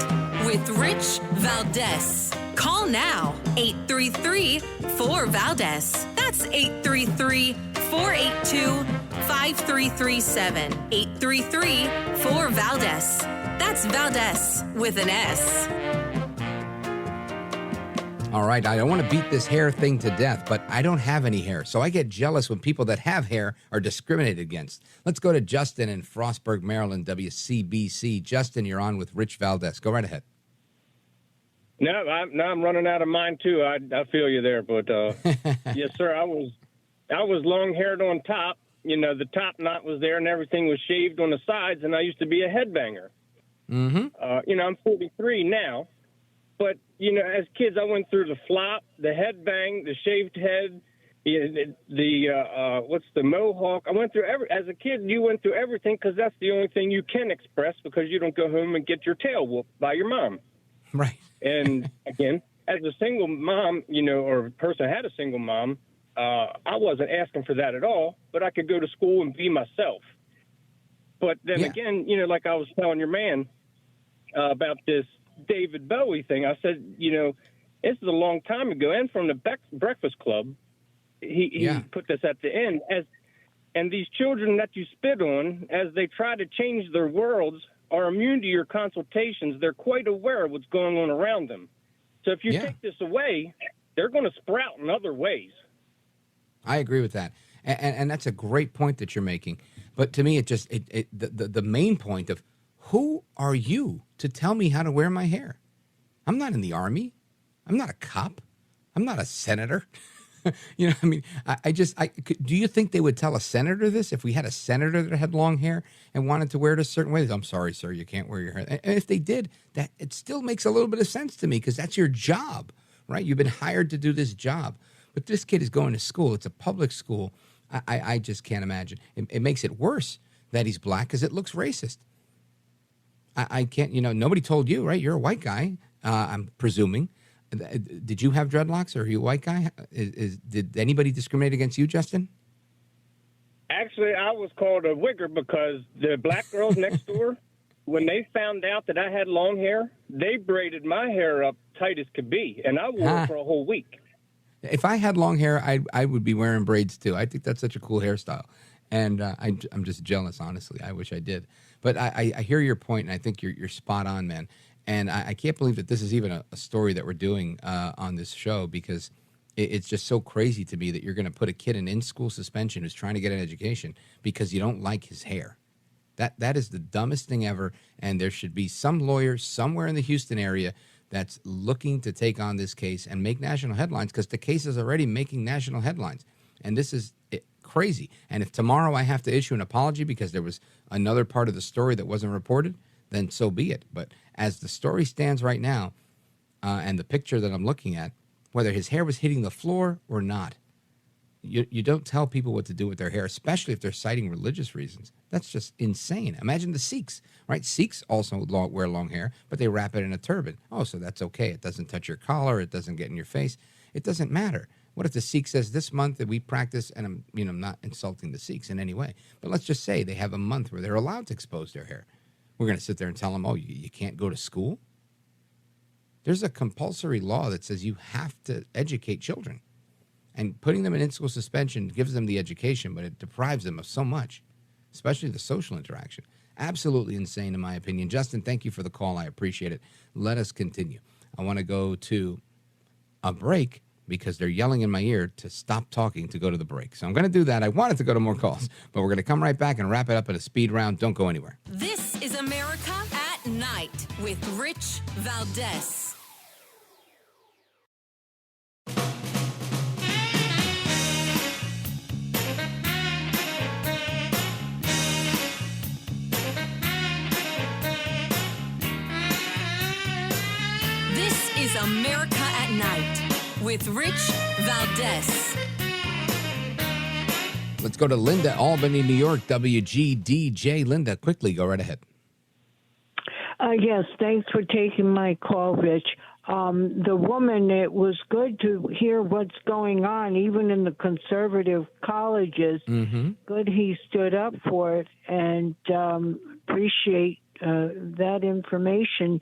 with Rich Valdez. Call now, 833-4-VALDEZ. That's 833-482-5337. 833-4-VALDEZ. That's Valdez with an S. All right, I don't want to beat this hair thing to death, but I don't have any hair, so I get jealous when people that have hair are discriminated against. Let's go to Justin in Frostburg, Maryland, WCBC. Justin, you're on with Rich Valdez. Go right ahead. No, I'm running out of mine too. I feel you there, but yes, sir. I was long-haired on top. You know, the top knot was there, and everything was shaved on the sides. And I used to be a headbanger. Mm-hmm. You know, I'm 43 now. But, you know, as kids, I went through the flop, the headbang, the shaved head, what's the mohawk. I went through as a kid, you went through everything because that's the only thing you can express because you don't go home and get your tail whooped by your mom. Right. And, again, as a single mom, you know, or a person had a single mom, I wasn't asking for that at all, but I could go to school and be myself. But then again, you know, like I was telling your man about this David Bowie thing, I said, you know, this is a long time ago, and from the Breakfast Club, he put this at the end, and these children that you spit on, as they try to change their worlds, are immune to your consultations. They're quite aware of what's going on around them. So if you take this away, they're going to sprout in other ways. I agree with that, and that's a great point that you're making. But to me, the main point of who are you to tell me how to wear my hair? I'm not in the Army. I'm not a cop. I'm not a senator. You know, I mean, do you think they would tell a senator this if we had a senator that had long hair and wanted to wear it a certain way? I'm sorry, sir, you can't wear your hair. And if they did, that it still makes a little bit of sense to me because that's your job, right? You've been hired to do this job. But this kid is going to school. It's a public school. I just can't imagine. It makes it worse that he's black because it looks racist. I can't, you know, nobody told you, right? You're a white guy, I'm presuming. Did you have dreadlocks or are you a white guy? Did anybody discriminate against you, Justin? Actually, I was called a wigger because the black girls next door, when they found out that I had long hair, they braided my hair up tight as could be, and I wore it for a whole week. If I had long hair, I would be wearing braids too. I think that's such a cool hairstyle. And I'm just jealous, honestly. I wish I did. But I hear your point, and I think you're spot on, man. And I can't believe that this is even a story that we're doing on this show because it's just so crazy to me that you're going to put a kid in school suspension who's trying to get an education because you don't like his hair. That is the dumbest thing ever, and there should be some lawyer somewhere in the Houston area that's looking to take on this case and make national headlines because the case is already making national headlines. And this is crazy. And if tomorrow I have to issue an apology because there was another part of the story that wasn't reported, then so be it. But as the story stands right now, and the picture that I'm looking at, whether his hair was hitting the floor or not, you don't tell people what to do with their hair, especially if they're citing religious reasons. That's just insane. Imagine the Sikhs, right? Sikhs also wear long hair, but they wrap it in a turban. Oh, so that's okay. It doesn't touch your collar. It doesn't get in your face. It doesn't matter. What if the Sikh says this month that we practice, and I'm not insulting the Sikhs in any way, but let's just say they have a month where they're allowed to expose their hair. We're going to sit there and tell them, oh, you can't go to school? There's a compulsory law that says you have to educate children. And putting them in in-school suspension gives them the education, but it deprives them of so much, especially the social interaction. Absolutely insane, in my opinion. Justin, thank you for the call. I appreciate it. Let us continue. I want to go to a break because they're yelling in my ear to stop talking to go to the break. So I'm going to do that. I wanted to go to more calls, but we're going to come right back and wrap it up at a speed round. Don't go anywhere. This is America at Night with Rich Valdez. This is America at Night with Rich Valdez. Let's go to Linda, Albany, New York, WGDJ. Linda, quickly, go right ahead. Yes, thanks for taking my call, Rich. The woman, it was good to hear what's going on, even in the conservative colleges. Mm-hmm. Good he stood up for it, and appreciate that information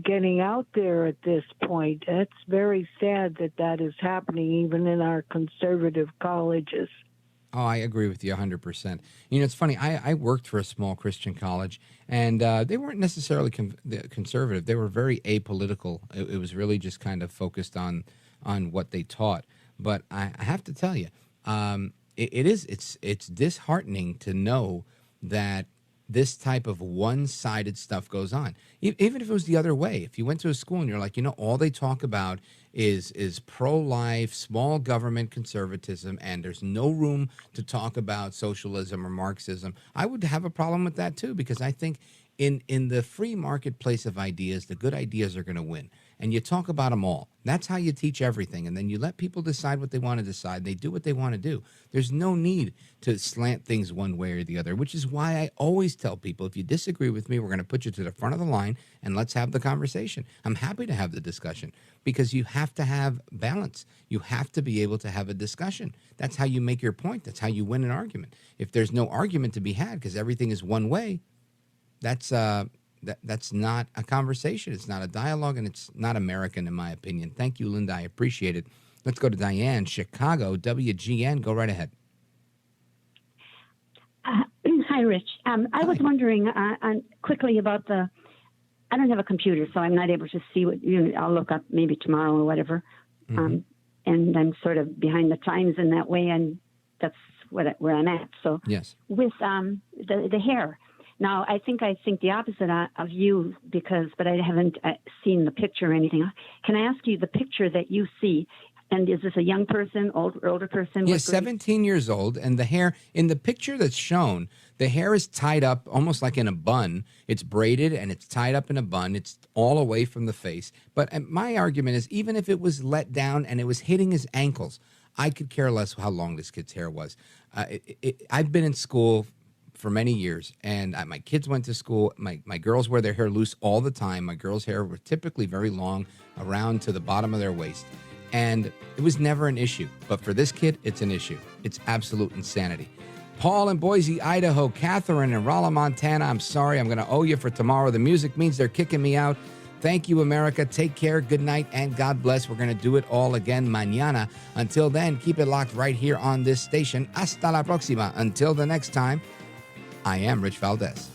getting out there at this point. It's very sad that is happening even in our conservative colleges. Oh, I agree with you 100%. You know, it's funny. I worked for a small Christian college, and they weren't necessarily conservative. They were very apolitical. It was really just kind of focused on what they taught. But I have to tell you, it's disheartening to know that this type of one-sided stuff goes on. Even if it was the other way, if you went to a school and you're like, all they talk about is pro-life, small government conservatism, and there's no room to talk about socialism or Marxism, I would have a problem with that too, because I think in the free marketplace of ideas, the good ideas are going to win. And you talk about them all. That's how you teach everything. And then you let people decide what they want to decide. They do what they want to do. There's no need to slant things one way or the other, which is why I always tell people, if you disagree with me, we're going to put you to the front of the line and let's have the conversation. I'm happy to have the discussion because you have to have balance. You have to be able to have a discussion. That's how you make your point. That's how you win an argument. If there's no argument to be had because everything is one way, that's not a conversation. It's not a dialogue, and it's not American, in my opinion. Thank you, Linda. I appreciate it. Let's go to Diane, Chicago, WGN. Go right ahead. Hi, Rich. I was wondering quickly about I don't have a computer, so I'm not able to see what I'll look up maybe tomorrow or whatever. Mm-hmm. And I'm sort of behind the times in that way, and that's where I'm at. So yes, with the hair. Now, I think the opposite of you but I haven't seen the picture or anything. Can I ask you the picture that you see? And is this a young person, older person? Yes, 17 years old. And the hair, in the picture that's shown, the hair is tied up almost like in a bun. It's braided and it's tied up in a bun. It's all away from the face. But my argument is, even if it was let down and it was hitting his ankles, I could care less how long this kid's hair was. I've been in school for many years, and my kids went to school. My girls wear their hair loose all the time. My girls' hair were typically very long, around to the bottom of their waist, and it was never an issue. But for this kid, it's an issue. It's absolute insanity. Paul in Boise, Idaho, Catherine in Rolla, Montana. I'm sorry, I'm going to owe you for tomorrow. The music means they're kicking me out. Thank you, America. Take care, good night, and God bless. We're going to do it all again mañana. Until then, keep it locked right here on this station. Hasta la próxima. Until the next time, I am Rich Valdez.